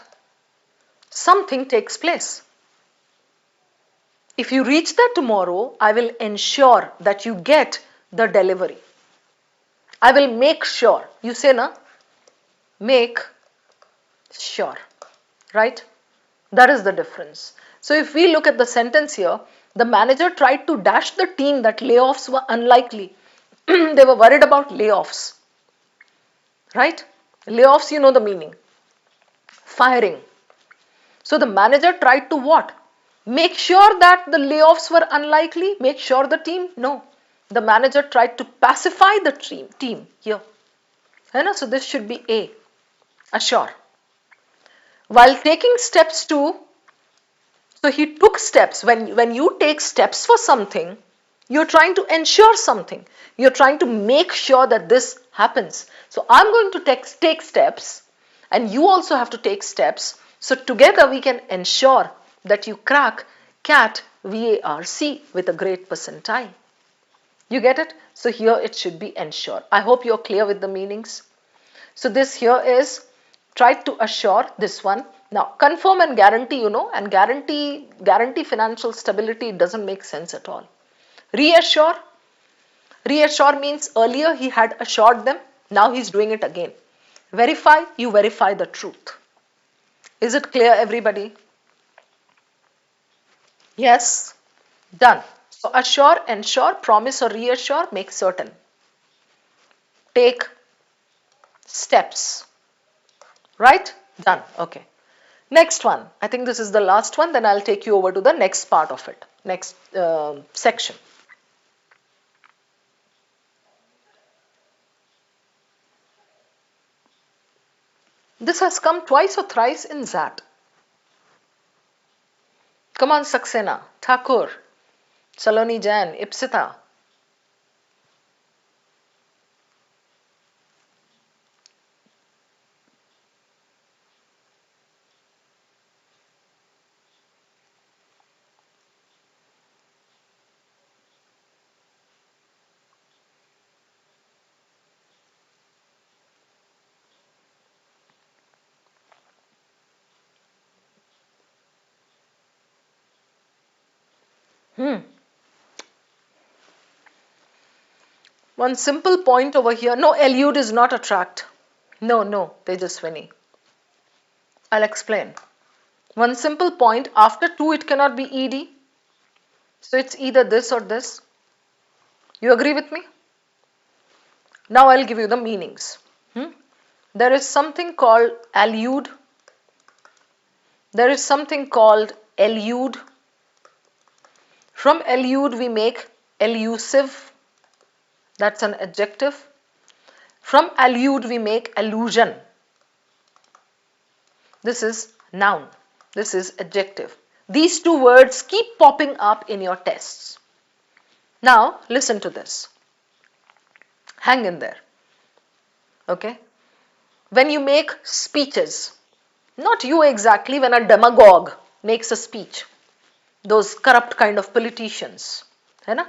something takes place. If you reach there tomorrow, I will ensure that you get the delivery. I will make sure. You say, na? Make sure. Right? That is the difference. So if we look at the sentence here, the manager tried to dash the team that layoffs were unlikely. They were worried about layoffs. Right? Layoffs, you know the meaning. Firing. So the manager tried to what? Make sure that the layoffs were unlikely. Make sure the team? No. The manager tried to pacify the team here. So this should be A. Assure. While taking steps to, so he took steps. When you take steps for something, you're trying to ensure something. You're trying to make sure that this happens. So I'm going to take steps, and you also have to take steps. So together we can ensure that you crack CAT VARC with a great percentile. You get it? So here it should be ensure. I hope you're clear with the meanings. So this here is try to assure, this one. Now confirm and guarantee, and guarantee financial stability doesn't make sense at all. Reassure. Reassure means earlier he had assured them, now he's doing it again. Verify, you verify the truth. Is it clear, everybody? Yes? Done. So assure, ensure, promise or reassure, make certain. Take steps. Right? Done. Okay. Next one. I think this is the last one. Then I'll take you over to the next part of it. Next section. This has come twice or thrice in ZAT. Come on, Saxena, Thakur, Saloni Jan, Ipsita. One simple point over here. No, elude is not attract. No, Tejaswini. I'll explain. One simple point. After two, it cannot be ed. So it's either this or this. You agree with me? Now I'll give you the meanings. There is something called allude. There is something called elude. From elude we make elusive. That's an adjective. From allude we make allusion. This is noun. This is adjective. These two words keep popping up in your tests. Now listen to this. Hang in there. Okay? When you make speeches, not you exactly, when a demagogue makes a speech, those corrupt kind of politicians, है ना?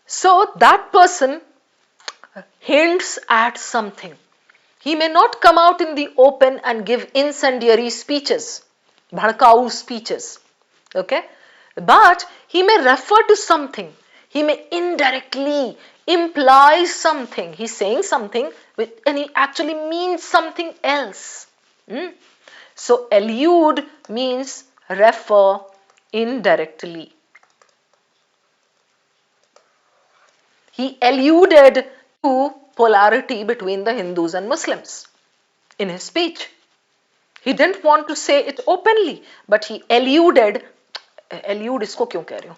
So that person hints at something. He may not come out in the open and give incendiary speeches, bhadkau speeches, okay? But he may refer to something. He may indirectly imply something. He's saying something and he actually means something else. So allude means refer indirectly. He alluded to polarity between the Hindus and Muslims in his speech. He didn't want to say it openly, but he alluded. Allude isko kyun keh rahe ho?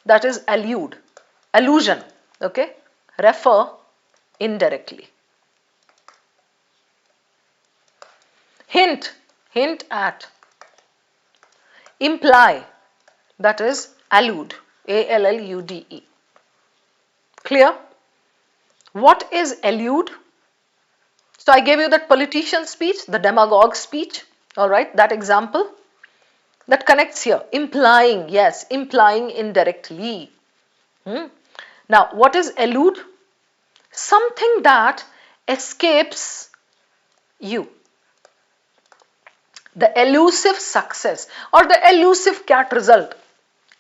That is allude, allusion, okay? Refer indirectly. Hint, hint at. Imply, that is allude, A-L-L-U-D-E. Clear? What is allude? So I gave you that politician speech, the demagogue speech, all right, that example. That connects here, implying, yes, implying indirectly. Now, what is allude? Something that escapes you. The elusive success or the elusive CAT result.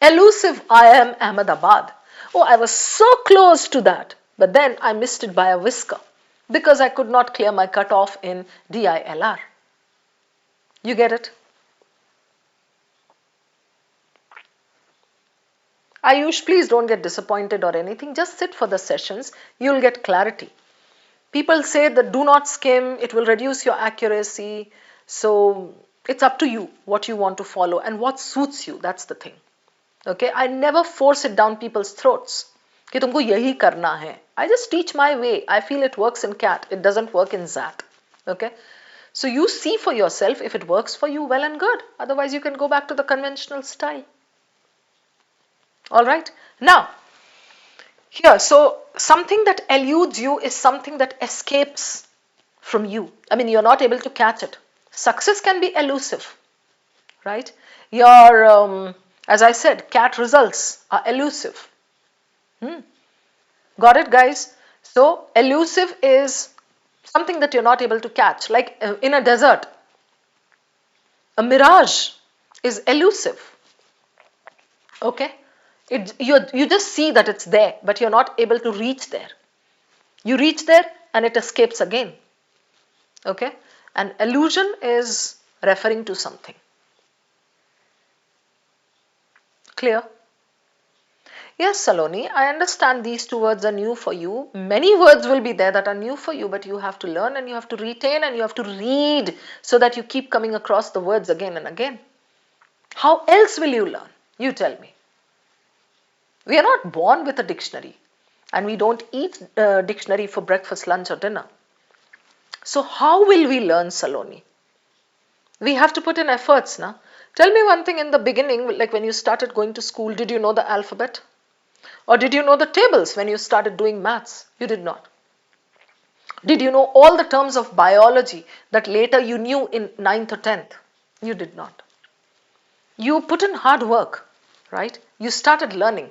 Elusive IIM Ahmedabad. Oh, I was so close to that, but then I missed it by a whisker because I could not clear my cutoff in DILR. You get it? Ayush, please don't get disappointed or anything. Just sit for the sessions. You'll get clarity. People say that do not skim. It will reduce your accuracy. So it's up to you what you want to follow and what suits you. That's the thing. Okay. I never force it down people's throats. कि तुमको यही करना है. I just teach my way. I feel it works in CAT. It doesn't work in ZAT. Okay. So you see for yourself if it works for you, well and good. Otherwise you can go back to the conventional style. All right. Now, here, so something that eludes you is something that escapes from you. I mean, you're not able to catch it. Success can be elusive, right? Your, as I said, CAT results are elusive. Got it, guys? So, elusive is something that you're not able to catch, like in a desert. A mirage is elusive. Okay? You just see that it's there, but you're not able to reach there. You reach there and it escapes again. Okay? And illusion is referring to something. Clear? Yes, Saloni, I understand these two words are new for you. Many words will be there that are new for you, but you have to learn and you have to retain and you have to read so that you keep coming across the words again and again. How else will you learn? You tell me. We are not born with a dictionary and we don't eat a dictionary for breakfast, lunch or dinner. So how will we learn, Saloni? We have to put in efforts, na? Tell me one thing in the beginning, like when you started going to school, did you know the alphabet? Or did you know the tables when you started doing maths? You did not. Did you know all the terms of biology that later you knew in 9th or 10th? You did not. You put in hard work, right? You started learning.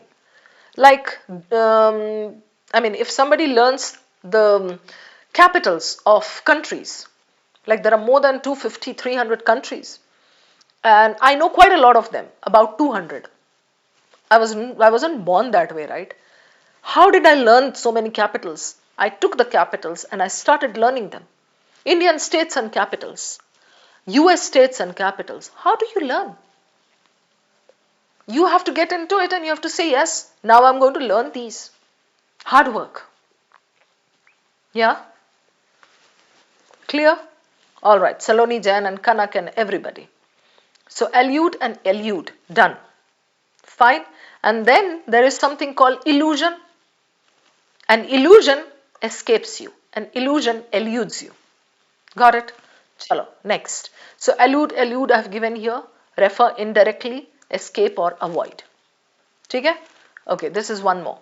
Like, I mean, if somebody learns the capitals of countries, like there are more than 250, 300 countries, and I know quite a lot of them, about 200. I wasn't born that way, right? How did I learn so many capitals? I took the capitals and I started learning them. Indian states and capitals, US states and capitals. How do you learn? You have to get into it and you have to say, yes, now I'm going to learn these. Hard work. Yeah? Clear? Alright, Saloni, Jain and Kanak and everybody. So elude and elude, done. Fine. And then there is something called illusion. An illusion escapes you. An illusion eludes you. Got it? Chalo, next. So elude I have given here. Refer indirectly, escape or avoid. Okay? Okay, this is one more.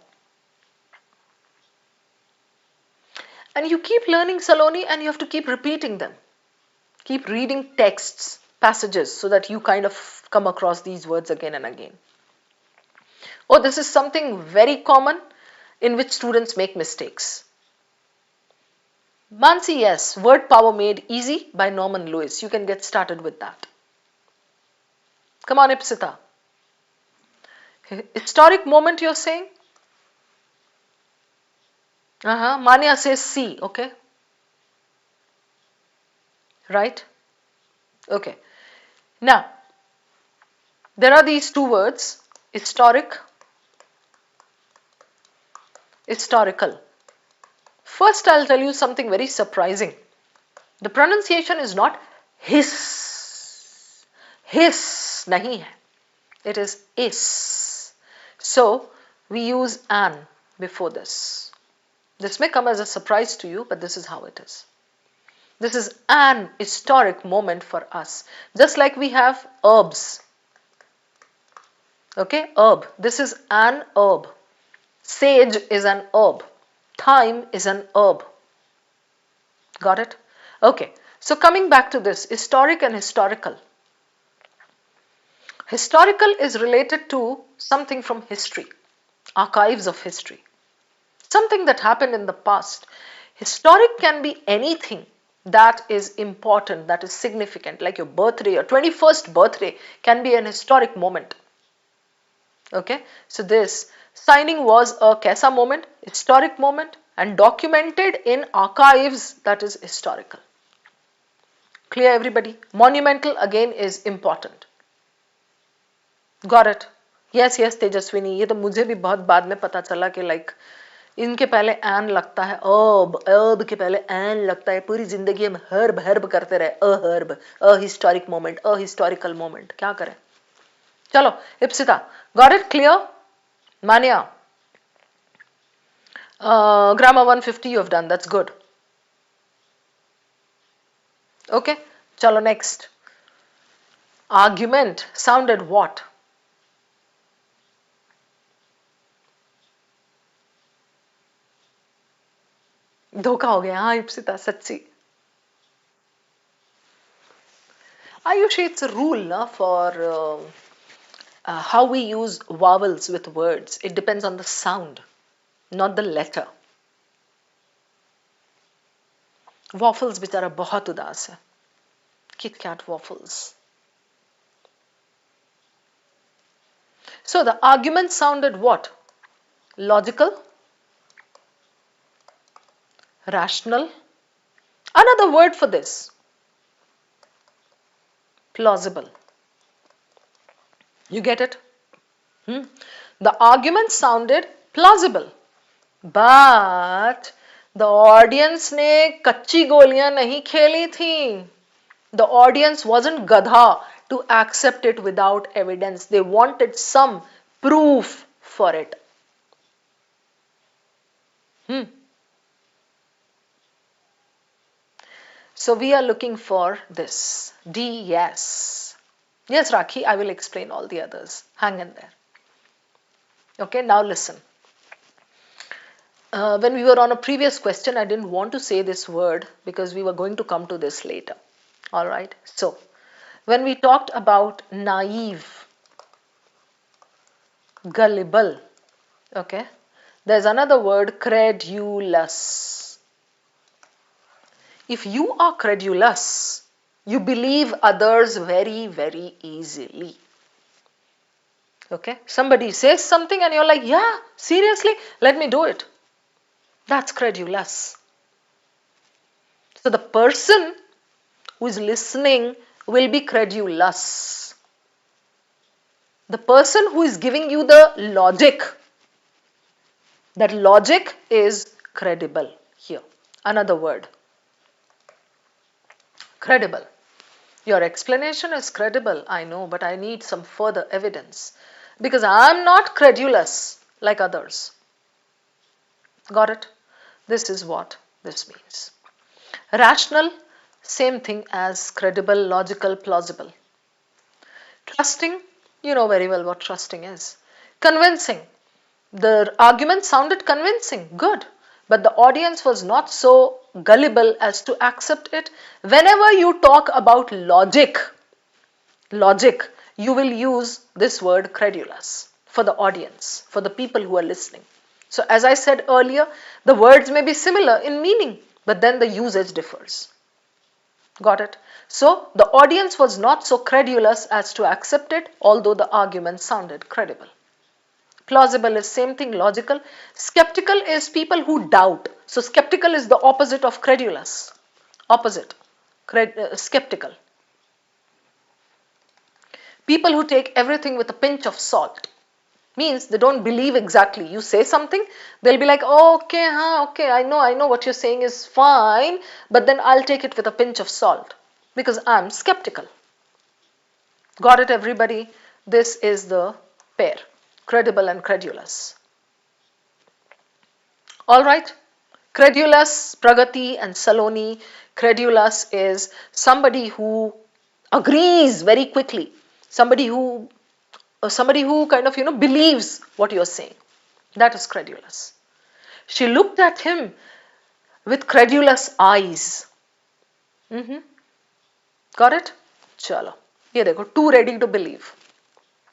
And you keep learning Saloni and you have to keep repeating them. Keep reading texts, passages, so that you kind of come across these words again and again. Oh, this is something very common in which students make mistakes. Mansi, yes, word power made easy by Norman Lewis. You can get started with that. Come on, Ipsita. Historic moment you're saying? Manya says C, okay. Right? Okay. Now, there are these two words, historic, historical. First, I'll tell you something very surprising. The pronunciation is not his. His nahi hai. It is is. So, we use an before this. This may come as a surprise to you, but this is how it is. This is an historic moment for us. Just like we have herbs. Okay, herb. This is an herb. Sage is an herb. Thyme is an herb. Got it? Okay. So coming back to this, historic and historical. Historical is related to something from history, archives of history. Something that happened in the past. Historic can be anything that is important, that is significant, like your birthday, your 21st birthday can be an historic moment. Okay, so this signing was a kaisa moment, historic moment, and documented in archives, that is historical. Clear everybody? Monumental again is important. Got it? Yes, yes, Tejaswini. ये तो मुझे भी बहुत बाद में पता चला कि like इनके पहले एन लगता है अर्ब के पहले एन लगता है पूरी जिंदगी हम हर्ब हर्ब करते रहे अहर्ब अहिस्टोरिक मोमेंट अहिस्टोरिकल मोमेंट क्या करें चलो इप्सिता गॉट इट क्लियर मानिया grammar 150 you have done that's good okay chalo next argument sounded what धोखा हो गया हाँ इप्सिता सच्ची Ayushi, it's a rule for how we use vowels with words. It depends on the sound, not the letter. Waffles बेचारा बहुत उदास है. Kit Kat waffles. So the argument sounded what? Logical, rational. Another word for this. Plausible. You get it? The argument sounded plausible. But the audience ने कच्ची गोलियां नहीं खेली थी. The audience wasn't gadha to accept it without evidence. They wanted some proof for it. So we are looking for this. D, yes. Yes, Rakhi, I will explain all the others. Hang in there. Okay, now listen. When we were on a previous question, I didn't want to say this word because we were going to come to this later. Alright, so when we talked about naive, gullible, okay, there's another word, credulous. If you are credulous, you believe others very, very easily. Okay, somebody says something and you're like, yeah, seriously, let me do it. That's credulous. So the person who is listening will be credulous. The person who is giving you the logic, that logic is credible here. Another word, credible. Your explanation is credible, I know, but I need some further evidence because I'm not credulous like others. Got it? This is what this means. Rational, same thing as credible, logical, plausible. Trusting, you know very well what trusting is. Convincing, the argument sounded convincing, good, but the audience was not so gullible as to accept it. Whenever you talk about logic, you will use this word credulous for the audience, for the people who are listening. So, as I said earlier, the words may be similar in meaning, but then the usage differs. Got it? So, the audience was not so credulous as to accept it, although the argument sounded credible. Plausible is same thing, logical. Skeptical is people who doubt. So, skeptical is the opposite of credulous. Opposite. Skeptical. People who take everything with a pinch of salt. Means they don't believe exactly. You say something, they'll be like, oh, okay, okay, I know what you're saying is fine, but then I'll take it with a pinch of salt because I'm skeptical. Got it, everybody? This is the pair, credible and credulous. All right. Credulous, Pragati and Saloni. Credulous is somebody who agrees very quickly. Somebody who kind of believes what you're saying. That is credulous. She looked at him with credulous eyes. Got it? Chalo. Ye dekho, too ready to believe.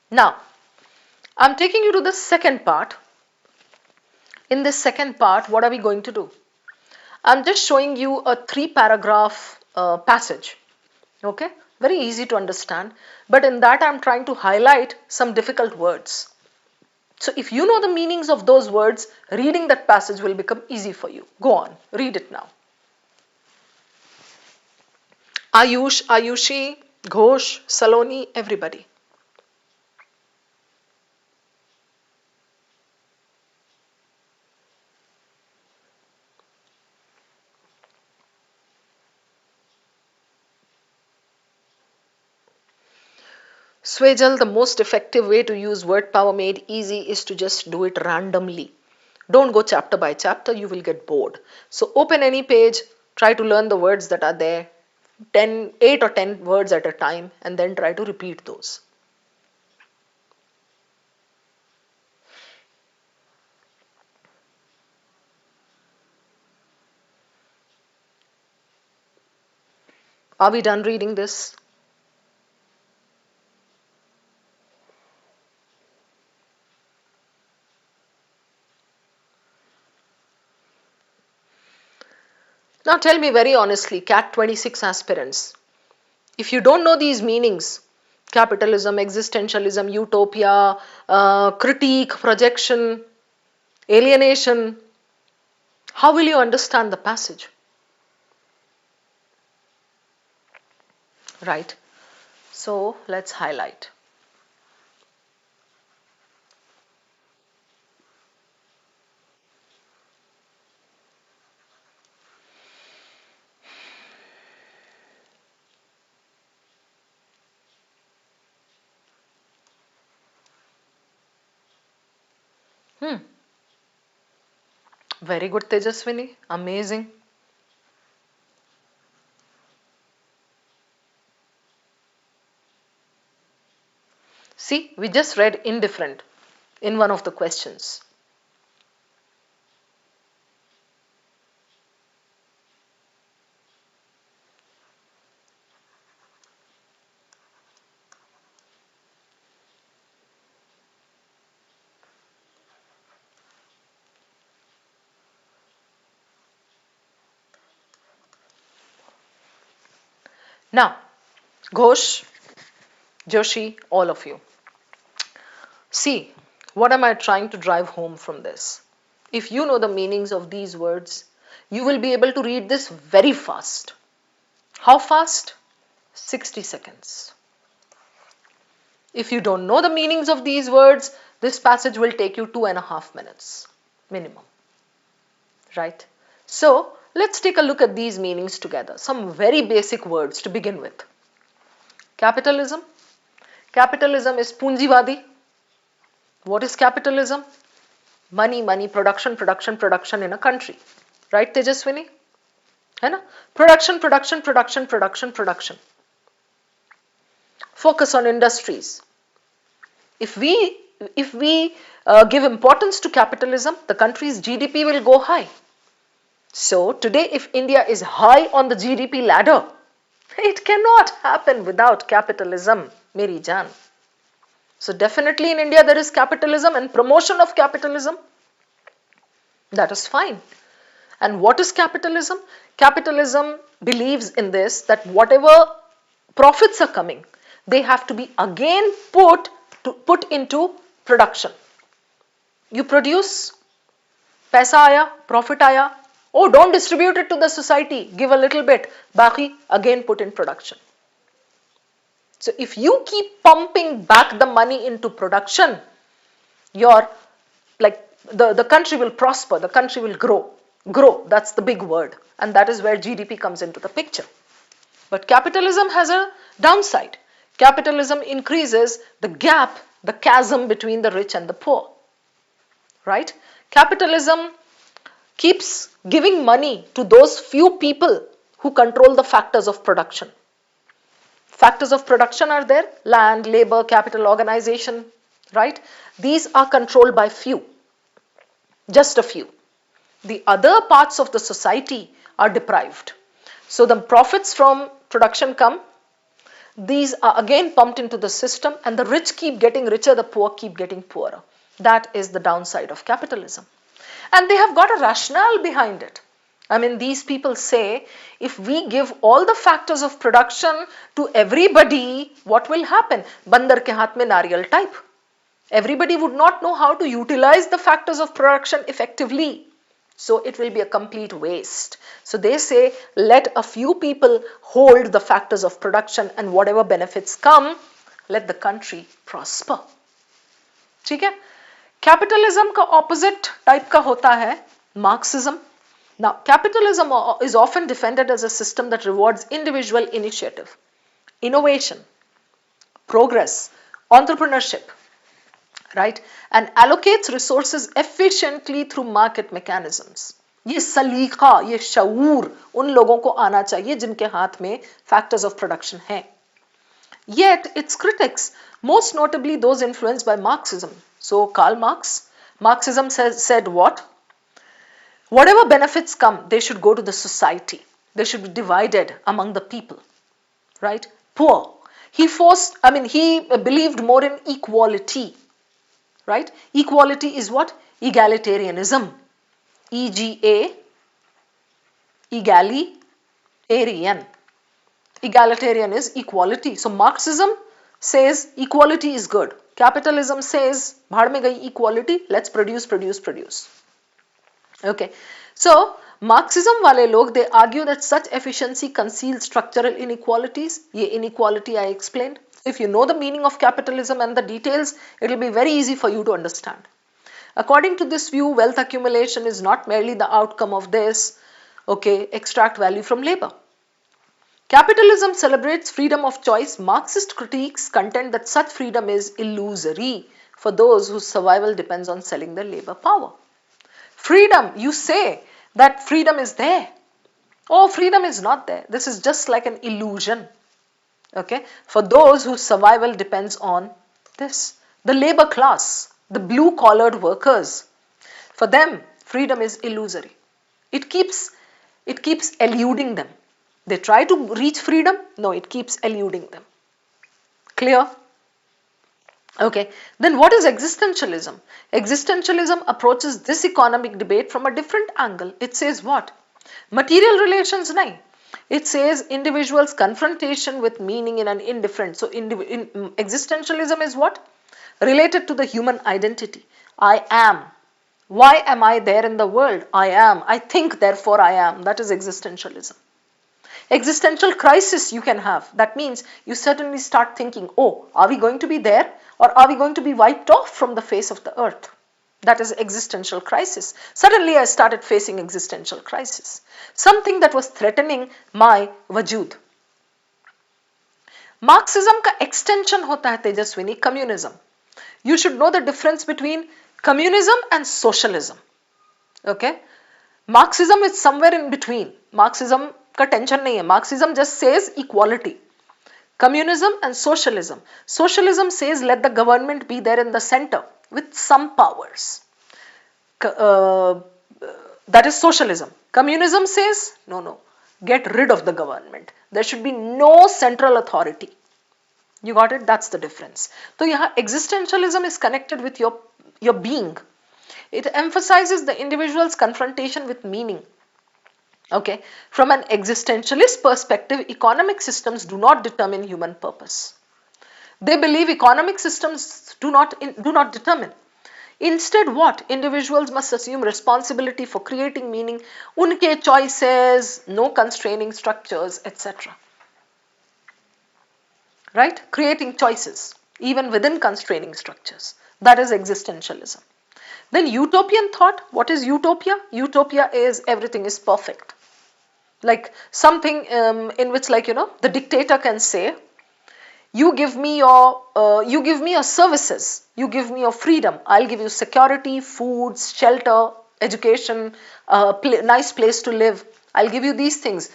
Now, I'm taking you to the second part. In this second part, what are we going to do? I'm just showing you a 3-paragraph passage. Okay? Very easy to understand. But in that, I'm trying to highlight some difficult words. So if you know the meanings of those words, reading that passage will become easy for you. Go on, read it now. Ayush, Ayushi, Ghosh, Saloni, everybody. Swajal, the most effective way to use word power made easy is to just do it randomly. Don't go chapter by chapter, you will get bored. So open any page, try to learn the words that are there, 8 or 10 words at a time, and then try to repeat those. Are we done reading this? Now tell me very honestly, CAT 26 aspirants, if you don't know these meanings, capitalism, existentialism, utopia, critique, projection, alienation, how will you understand the passage? Right? So let's highlight. Very good, Tejaswini. Amazing. See, we just read indifferent in one of the questions. Now, Ghosh, Joshi, all of you. See, what am I trying to drive home from this? If you know the meanings of these words, you will be able to read this very fast. How fast? 60 seconds. If you don't know the meanings of these words, this passage will take you 2.5 minutes minimum. Right? So, let's take a look at these meanings together. Some very basic words to begin with. Capitalism. Capitalism is Punjivadi. What is capitalism? Money, money, production, production, production in a country. Right, Tejaswini? है ना? Production, production, production, production, production. Focus on industries. If we give importance to capitalism, the country's GDP will go high. So today, if India is high on the GDP ladder, it cannot happen without capitalism, Meri Jaan. So definitely in India there is capitalism and promotion of capitalism. That is fine. And what is capitalism? Capitalism believes in this, that whatever profits are coming, they have to be again put into production. You produce, paisa aaya, profit aaya. Oh, don't distribute it to the society. Give a little bit. Baki again put in production. So if you keep pumping back the money into production, the country will prosper, the country will grow. Grow, that's the big word. And that is where GDP comes into the picture. But capitalism has a downside. Capitalism increases the gap, the chasm between the rich and the poor. Right? Capitalism keeps giving money to those few people who control the factors of production. Factors of production are there: land, labor, capital, organization, right? These are controlled by few, just a few. The other parts of the society are deprived. So the profits from production come, these are again pumped into the system, and the rich keep getting richer, the poor keep getting poorer. That is the downside of capitalism. And they have got a rationale behind it. I mean, these people say, if we give all the factors of production to everybody, what will happen? Bandar ke haath mein nariyal type. Everybody would not know how to utilize the factors of production effectively. So it will be a complete waste. So they say, let a few people hold the factors of production, and whatever benefits come, let the country prosper. ठीक है? Capitalism का opposite type का होता है Marxism. Now, capitalism is often defended as a system that rewards individual initiative, innovation, progress, entrepreneurship, right? And allocates resources efficiently through market mechanisms. ये सलीका, ये शऊर उन लोगों को आना चाहिए जिनके हाथ में factors of production हैं. Yet, its critics, most notably those influenced by Marxism. So, Karl Marx, Marxism said what? Whatever benefits come, they should go to the society. They should be divided among the people, right? Poor. He believed more in equality, right? Equality is what? Egalitarianism. E-G-A, egalitarian. Egalitarian is equality. So Marxism says equality is good. Capitalism says, bhaad mein gayi equality, let's produce. Okay. So Marxism wale log, they argue that such efficiency conceals structural inequalities. Ye inequality I explained. If you know the meaning of capitalism and the details, it will be very easy for you to understand. According to this view, wealth accumulation is not merely the outcome of this, okay, extract value from labor. Capitalism celebrates freedom of choice. Marxist critiques contend that such freedom is illusory for those whose survival depends on selling their labor power. Freedom, you say that freedom is there. Oh, freedom is not there. This is just like an illusion. Okay, for those whose survival depends on this. The labor class, the blue-collared workers, for them, freedom is illusory. It keeps eluding them. They try to reach freedom. No, it keeps eluding them. Clear? Okay. Then what is existentialism? Existentialism approaches this economic debate from a different angle. It says what? Material relations, nahi. It says individuals' confrontation with meaning in an indifferent. So existentialism is what? related to the human identity. I am. Why am I there in the world? I am. I think, therefore I am. That is existentialism. Existential crisis you can have. That means you certainly start thinking, oh, are we going to be there, or are we going to be wiped off from the face of the earth? That is existential crisis. Suddenly I started facing existential crisis. Something that was threatening my वजूद. Marxism का extension होता है Tejaswini communism. You should know the difference between communism and socialism. Okay? Marxism is somewhere in between. Marxism का tension नहीं है. Marxism just says equality. Communism and socialism. Socialism says let the government be there in the center with some powers. That is socialism. Communism says no. Get rid of the government. There should be no central authority. You got it? That's the difference. So here existentialism is connected with your being. It emphasizes the individual's confrontation with meaning. Okay. From an existentialist perspective, economic systems do not determine human purpose. They believe economic systems do not determine. Instead, what? Individuals must assume responsibility for creating meaning, unke choices, no constraining structures, etc. Right? Creating choices, even within constraining structures. That is existentialism. Then utopian thought. What is utopia? Utopia is everything is perfect. Like something in which, like, the dictator can say, you give me your services, you give me your freedom, I'll give you security, food, shelter, education, nice place to live, I'll give you these things.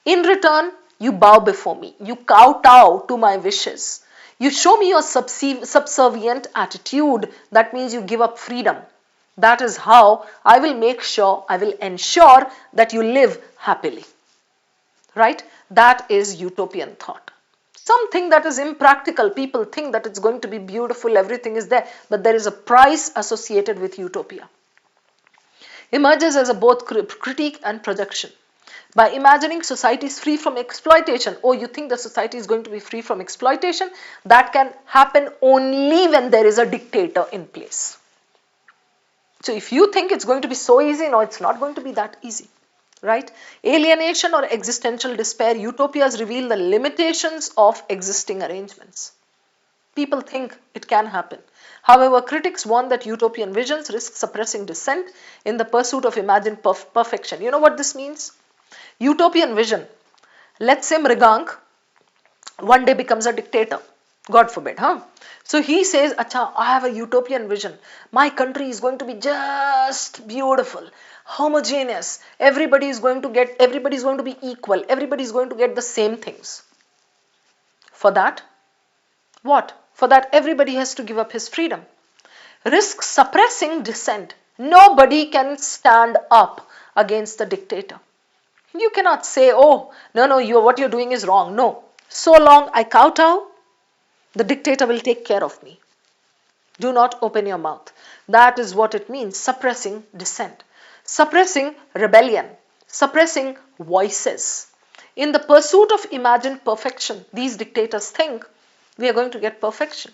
In return, you bow before me, you kowtow to my wishes, you show me your subservient attitude. That means you give up freedom. That is how I will ensure that you live happily. Right? That is utopian thought. Something that is impractical. People think that it's going to be beautiful, everything is there, but there is a price associated with utopia. Emerges as a both critique and projection. By imagining societies free from exploitation, oh, you think the society is going to be free from exploitation? That can happen only when there is a dictator in place. So if you think it's going to be so easy, no, it's not going to be that easy. Right? Alienation or existential despair, utopias reveal the limitations of existing arrangements. People think it can happen. However, critics warn that utopian visions risk suppressing dissent in the pursuit of imagined perfection. You know what this means? Utopian vision. Let's say Mrigank one day becomes a dictator. God forbid, huh? So he says, Acha, I have a utopian vision. My country is going to be just beautiful, homogeneous. Everybody is going to be equal. Everybody is going to get the same things. For that, what? For that, everybody has to give up his freedom. Risk suppressing dissent. Nobody can stand up against the dictator. You cannot say, oh, no, what you're doing is wrong. No. So long I kowtow, the dictator will take care of me. Do not open your mouth. That is what it means, suppressing dissent, suppressing rebellion, suppressing voices. In the pursuit of imagined perfection, these dictators think we are going to get perfection.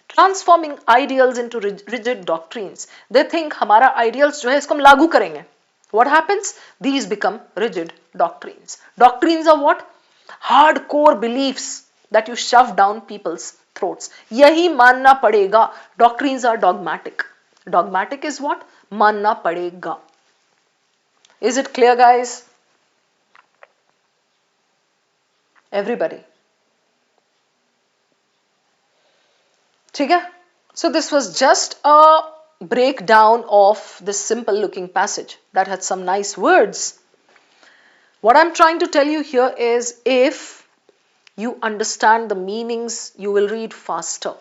Transforming ideals into rigid doctrines. They think हमारा ideals जो है इसको हम लागू करेंगे. What happens? These become rigid doctrines. Doctrines are what? Hardcore beliefs that you shove down people's throats. यही मानना पड़ेगा. Doctrines are dogmatic. Dogmatic is what? मानना पड़ेगा. Is it clear, guys? Everybody. ठीक है? So this was just a breakdown of this simple looking passage that had some nice words. What I'm trying to tell you here is, if you understand the meanings, you will read faster.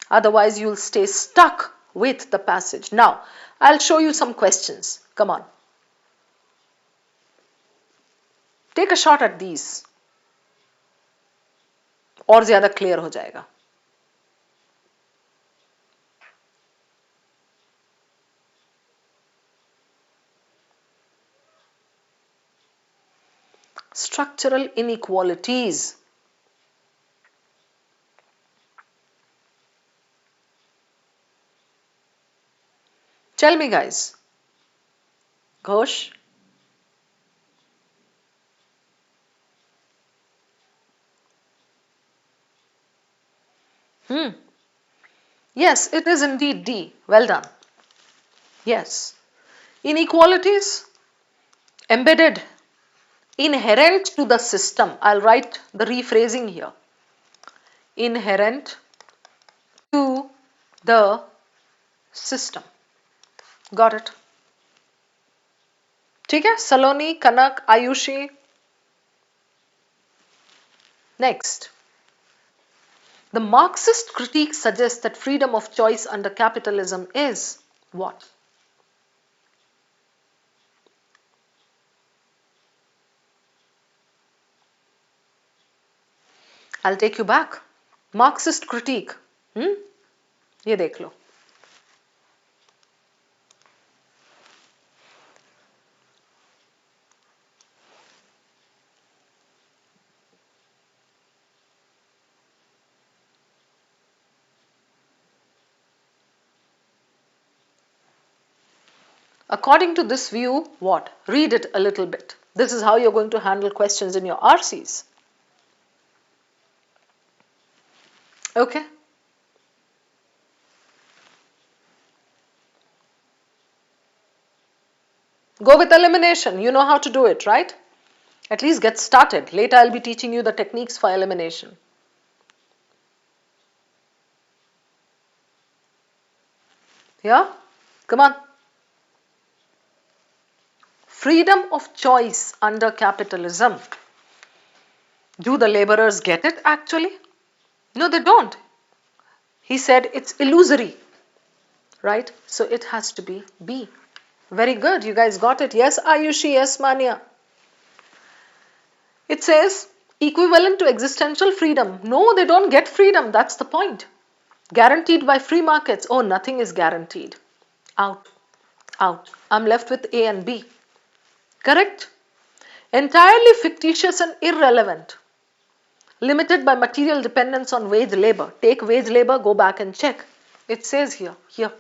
Otherwise, you'll stay stuck with the passage. Now, I'll show you some questions. Come on. Take a shot at these. और ज़्यादा clear हो जाएगा. Structural inequalities. Tell me, guys. Ghosh? Yes, it is indeed D. Well done. Yes. Inequalities, embedded, inherent to the system. I'll write the rephrasing here. Inherent to the system. Got it? ठीक है? Saloni, Kanak, Ayushi. Next. The Marxist critique suggests that freedom of choice under capitalism is what? I'll take you back. Marxist critique. ये देख लो. According to this view, what? Read it a little bit. This is how you're going to handle questions in your RCs. Okay? Go with elimination. You know how to do it, right? At least get started. Later I'll be teaching you the techniques for elimination. Yeah? Come on. Freedom of choice under capitalism. Do the laborers get it actually? No, they don't. He said it's illusory, right? So it has to be B. Very good. You guys got it. Yes, Ayushi. Yes, Mania. It says equivalent to existential freedom. No, they don't get freedom. That's the point. Guaranteed by free markets. Oh, nothing is guaranteed. Out. Out. I'm left with A and B. Correct? Entirely fictitious and irrelevant. Limited by material dependence on wage labor. Take wage labor, go back and check. It says here.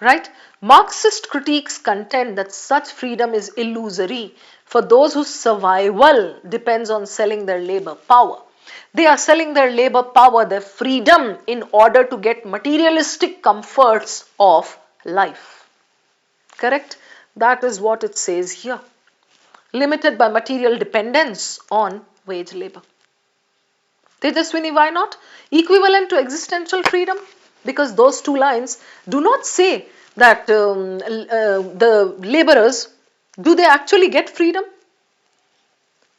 Right? Marxist critiques contend that such freedom is illusory for those whose survival depends on selling their labor power. They are selling their labor power, their freedom, in order to get materialistic comforts of life. Correct? That is what it says here. Limited by material dependence on wage labor. Tejaswini, why not? Equivalent to existential freedom? Because those two lines do not say that the laborers, do they actually get freedom?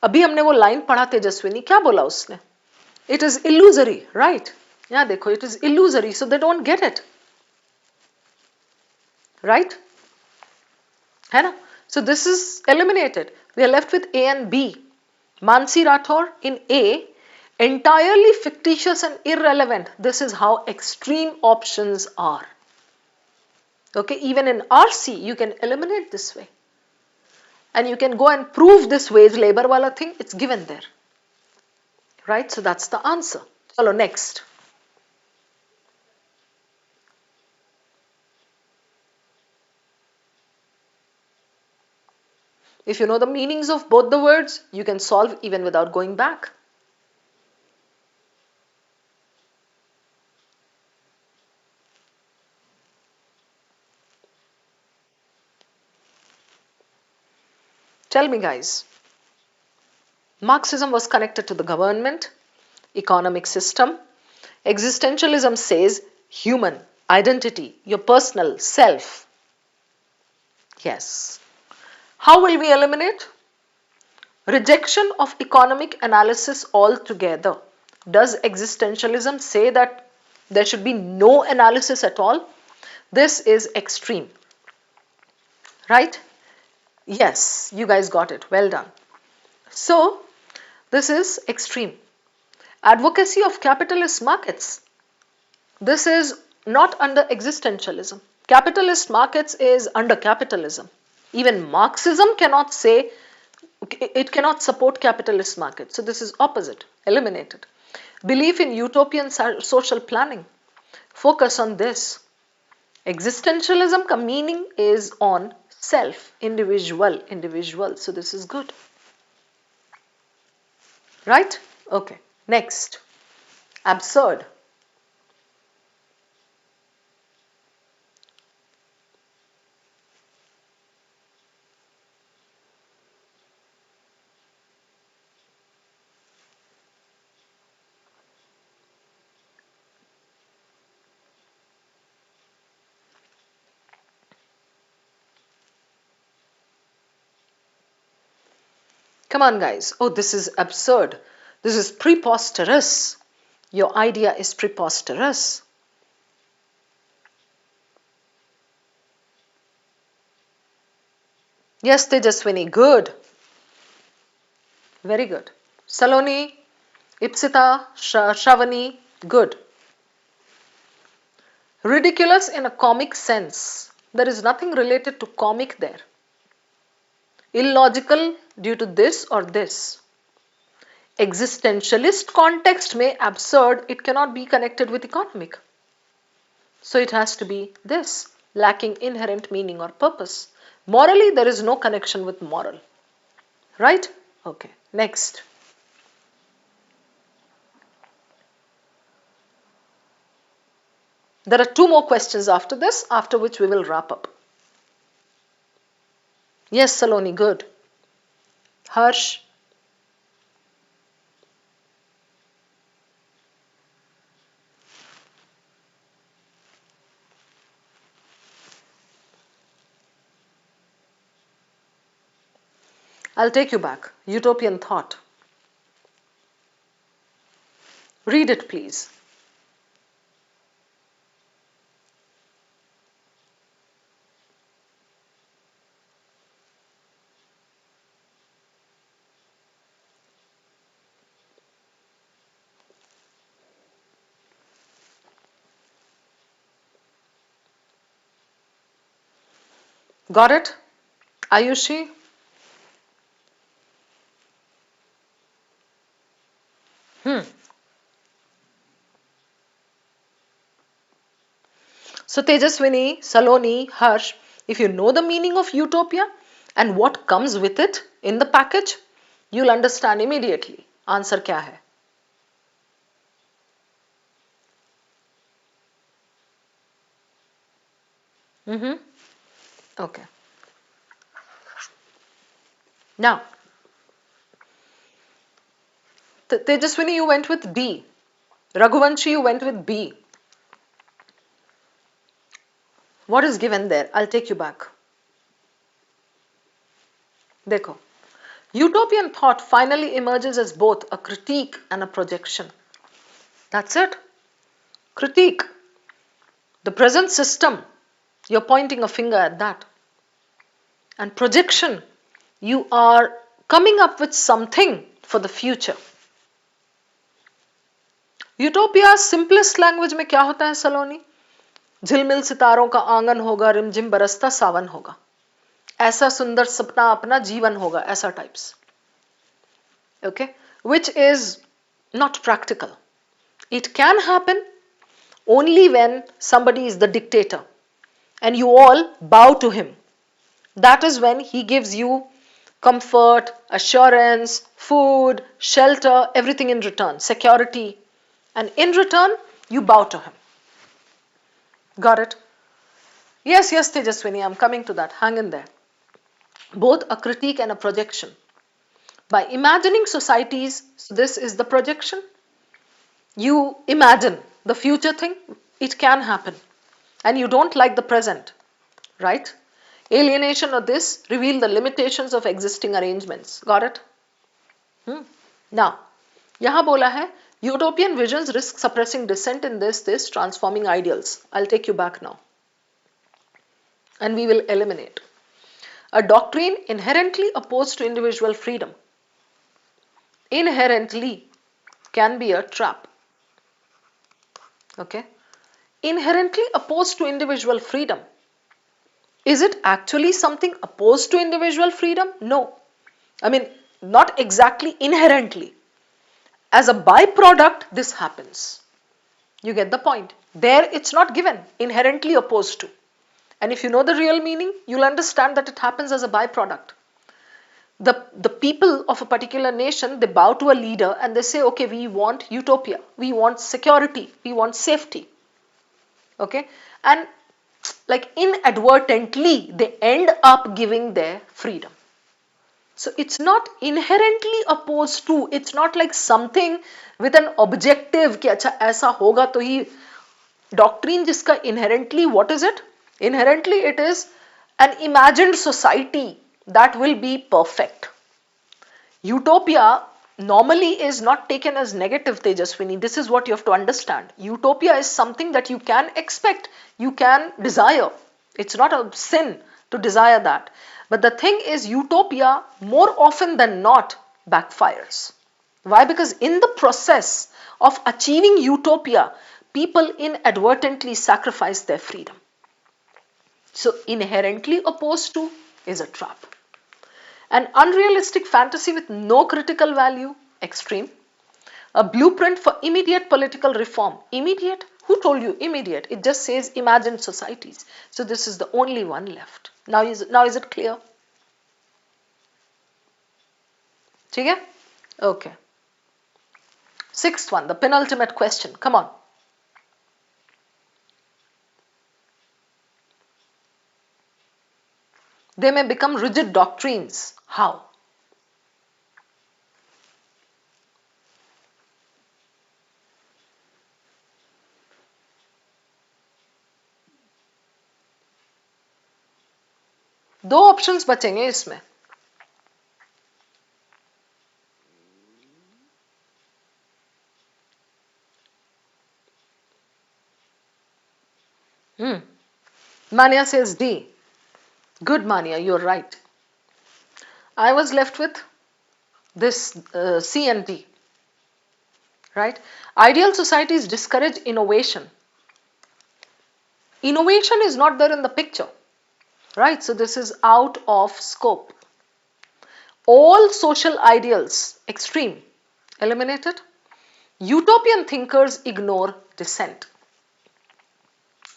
अभी हमने वो line पढ़ा तेजस्विनी, क्या बोला उसने? It is illusory, right? यहाँ देखो, it is illusory, so they don't get it. Right? है ना? So this is eliminated. We are left with A and B. Mansi Rathore in A, entirely fictitious and irrelevant. This is how extreme options are. Okay, even in RC, you can eliminate this way. And you can go and prove this wage labor wala thing, it's given there. Right, so that's the answer. Chalo, next. If you know the meanings of both the words, you can solve even without going back. Tell me, guys. Marxism was connected to the government, economic system. Existentialism says human, identity, your personal self. Yes. How will we eliminate? Rejection of economic analysis altogether. Does existentialism say that there should be no analysis at all? This is extreme. Right? Yes, you guys got it. Well done. So, this is extreme. Advocacy of capitalist markets. This is not under existentialism. Capitalist markets is under capitalism. Even Marxism cannot say, it cannot support capitalist markets. So this is opposite, eliminated. Belief in utopian social planning. Focus on this. Existentialism ka meaning is on self, individual. So this is good. Right? Okay. Next. Absurd. Come on, guys. Oh, this is absurd. This is preposterous. Your idea is preposterous. Yes, Tejaswini, good. Very good. Saloni, Ipsita, Shravani, good. Ridiculous in a comic sense. There is nothing related to comic there. Illogical due to this or this. Existentialist context may absurd, it cannot be connected with economic. So it has to be this, lacking inherent meaning or purpose. Morally, there is no connection with moral. Right? Okay, next. There are two more questions after this, after which we will wrap up. Yes, Saloni, good. Harsh. I'll take you back. Utopian thought. Read it, please. Got it? Ayushi? So Tejaswini, Saloni, Harsh, if you know the meaning of utopia and what comes with it in the package, you'll understand immediately. Answer kya hai? Okay. Now, Tejaswini, you went with D. Raghuvanshi, you went with B. What is given there? I'll take you back. Dekho. Utopian thought finally emerges as both a critique and a projection. That's it. Critique. The present system, you're pointing a finger at that. And projection, you are coming up with something for the future. Utopia simplest language में क्या होता है सलोनी? झिलमिल सितारों का आंगन होगा, रिमझिम बरसता सावन होगा, ऐसा सुंदर सपना अपना जीवन होगा, ऐसा types. Okay, which is not practical. It can happen only when somebody is the dictator and you all bow to him. That is when he gives you comfort, assurance, food, shelter, everything in return, security. And in return, you bow to him. Got it? Yes, Tejaswini, I'm coming to that. Hang in there. Both a critique and a projection. By imagining societies, so this is the projection. You imagine the future thing, it can happen. And you don't like the present, right? Alienation of this reveal the limitations of existing arrangements. Got it? Now, yahan bola hai, utopian visions risk suppressing dissent in this transforming ideals. I'll take you back now. And we will eliminate. A doctrine inherently opposed to individual freedom. Inherently can be a trap. Okay? Inherently opposed to individual freedom. Is it actually something opposed to individual freedom? No. I mean, not exactly inherently. As a byproduct, this happens. You get the point. There it's not given, inherently opposed to. And if you know the real meaning, you'll understand that it happens as a byproduct. The people of a particular nation, they bow to a leader and they say, okay, we want utopia, we want security, we want safety. Okay, and like inadvertently they end up giving their freedom. So it's not inherently opposed to, it's not like something with an objective कि अच्छा ऐसा होगा तो ही doctrine जिसका inherently, what is it? Inherently it is an imagined society that will be perfect. Utopia normally is not taken as negative, Tejaswini. This is what you have to understand. Utopia is something that you can expect, you can desire. It's not a sin to desire that. But the thing is, utopia more often than not backfires. Why? Because in the process of achieving utopia, people inadvertently sacrifice their freedom. So inherently opposed to is a trap. An unrealistic fantasy with no critical value, extreme. A blueprint for immediate political reform. Immediate? Who told you immediate? It just says imagined societies. So this is the only one left. Now is it clear? Okay? Okay. Sixth one, the penultimate question. Come on. They may become rigid doctrines. How? दो options बचेंगे इसमें. Mania says D. Good, Mania, you're right. I was left with this C and D. Right? Ideal societies discourage innovation. Innovation is not there in the picture. Right? So this is out of scope. All social ideals, extreme, eliminated. Utopian thinkers ignore dissent.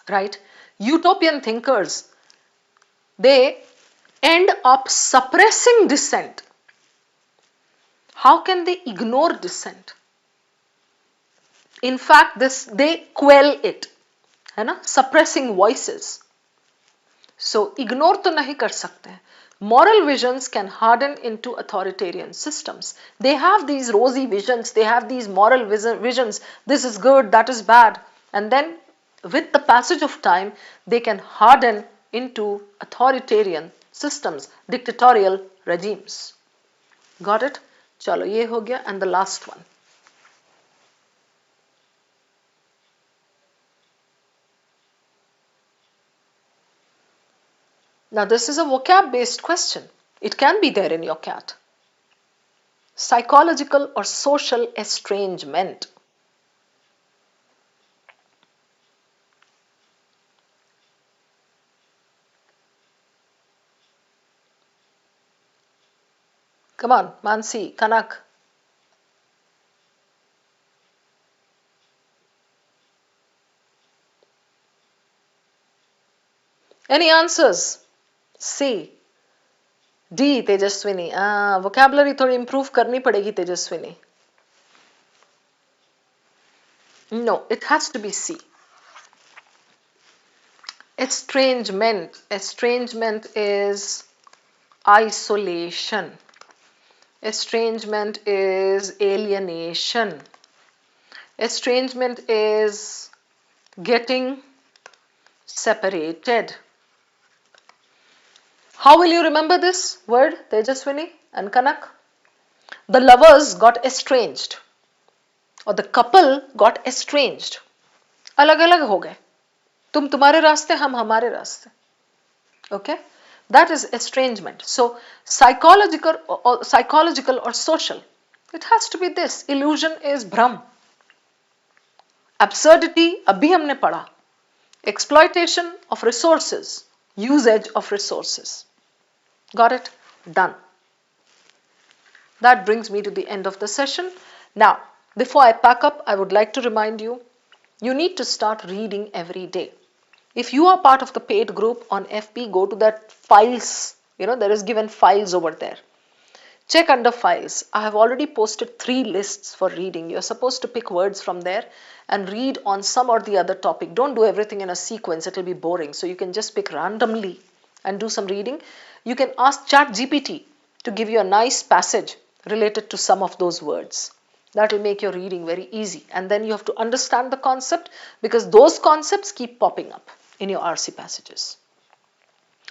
Right? Utopian thinkers, they end up suppressing dissent. How can they ignore dissent? In fact, they quell it, है ना? Suppressing voices. So ignore तो नहीं कर सकते. Moral visions can harden into authoritarian systems. They have these rosy visions, they have these moral visions, this is good, that is bad. And then with the passage of time, they can harden into authoritarian systems, dictatorial regimes. Got it? Chalo, ye ho gaya. And the last one. Now this is a vocab based question. It can be there in your CAT. Psychological or social estrangement. Come on, Mansi, Kanak. Any answers? C. D, Tejaswini. Vocabulary थोड़ी improve करनी पड़ेगी Tejaswini. No, it has to be C. Estrangement. Estrangement is isolation. Estrangement is alienation. Estrangement is getting separated. How will you remember this word, Tejaswini and Kanak? The lovers got estranged, or the couple got estranged. अलग अलग हो गए. तुम तुम्हारे रास्ते, हम हमारे रास्ते. Okay? That is estrangement. So psychological or social, it has to be this. Illusion is भ्रम. Absurdity, अभी हमने पढ़ा. Exploitation of resources, usage of resources. Got it? Done. That brings me to the end of the session. Now, before I pack up, I would like to remind you You need to start reading every day. If you are part of the paid group on FB, go to that files. There is given files over there. Check under files. I have already posted 3 lists for reading. You're supposed to pick words from there and read on some or the other topic. Don't do everything in a sequence, it'll be boring. So you can just pick randomly and do some reading. You can ask Chat GPT to give you a nice passage related to some of those words. That will make your reading very easy. And then you have to understand the concept, because those concepts keep popping up in your RC passages.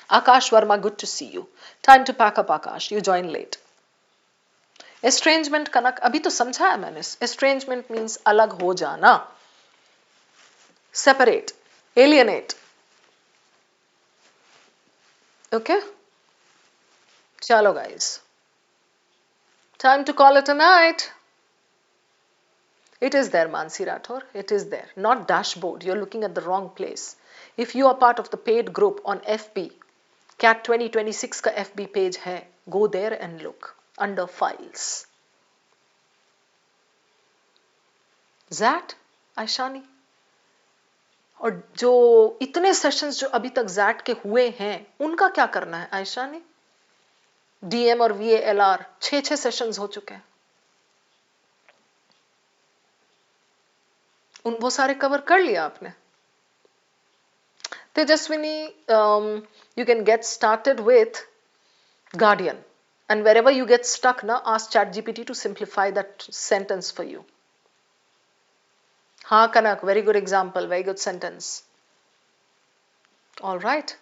Akash Verma, good to see you. Time to pack up, Akash. You joined late. Estrangement, कनक अभी तो समझा है मैंने. Estrangement means अलग हो जाना, separate, alienate. Okay? Chalo guys. Time to call it a night. It is there, Mansi Rathor. It is there. Not dashboard. You're looking at the wrong place. If you are part of the paid group on FB, CAT 2026 का FB page है. Go there and look. Under files. ZAT, Aishani. और जो इतने sessions जो अभी तक ZAT के हुए हैं, उनका क्या करना है आयशानी? DM और VALR 6 सेशंस हो चुके हैं. वो सारे कवर कर लिया आपने? Tejaswini, you can get started with Guardian. And wherever you get stuck, ask ChatGPT to simplify that sentence for you. Ha, Kanak, very good example, very good sentence. All right.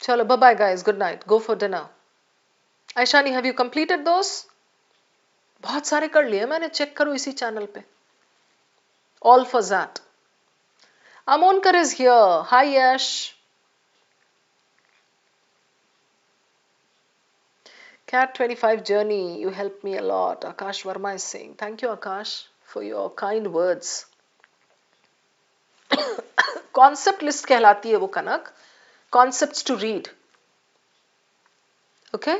Chalo, bye-bye guys, good night. Go for dinner. Aishani, have you completed those? बहुत सारे कर लिए मैंने, check करो इसी channel पे. All for that. Amonkar is here. Hi Yash. CAT 25 journey, you helped me a lot. Akash Verma is saying. Thank you, Akash, for your kind words. Concept list कहलाती है वो कनक. Concepts to read. Okay?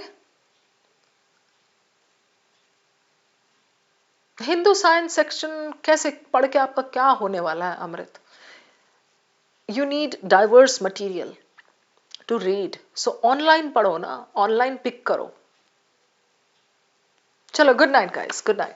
Hindu science section कैसे पढ़ के आपका क्या होने वाला है अमृत? You need diverse material to read. So online पढ़ो ना, online pick करो. चलो, good night guys, good night.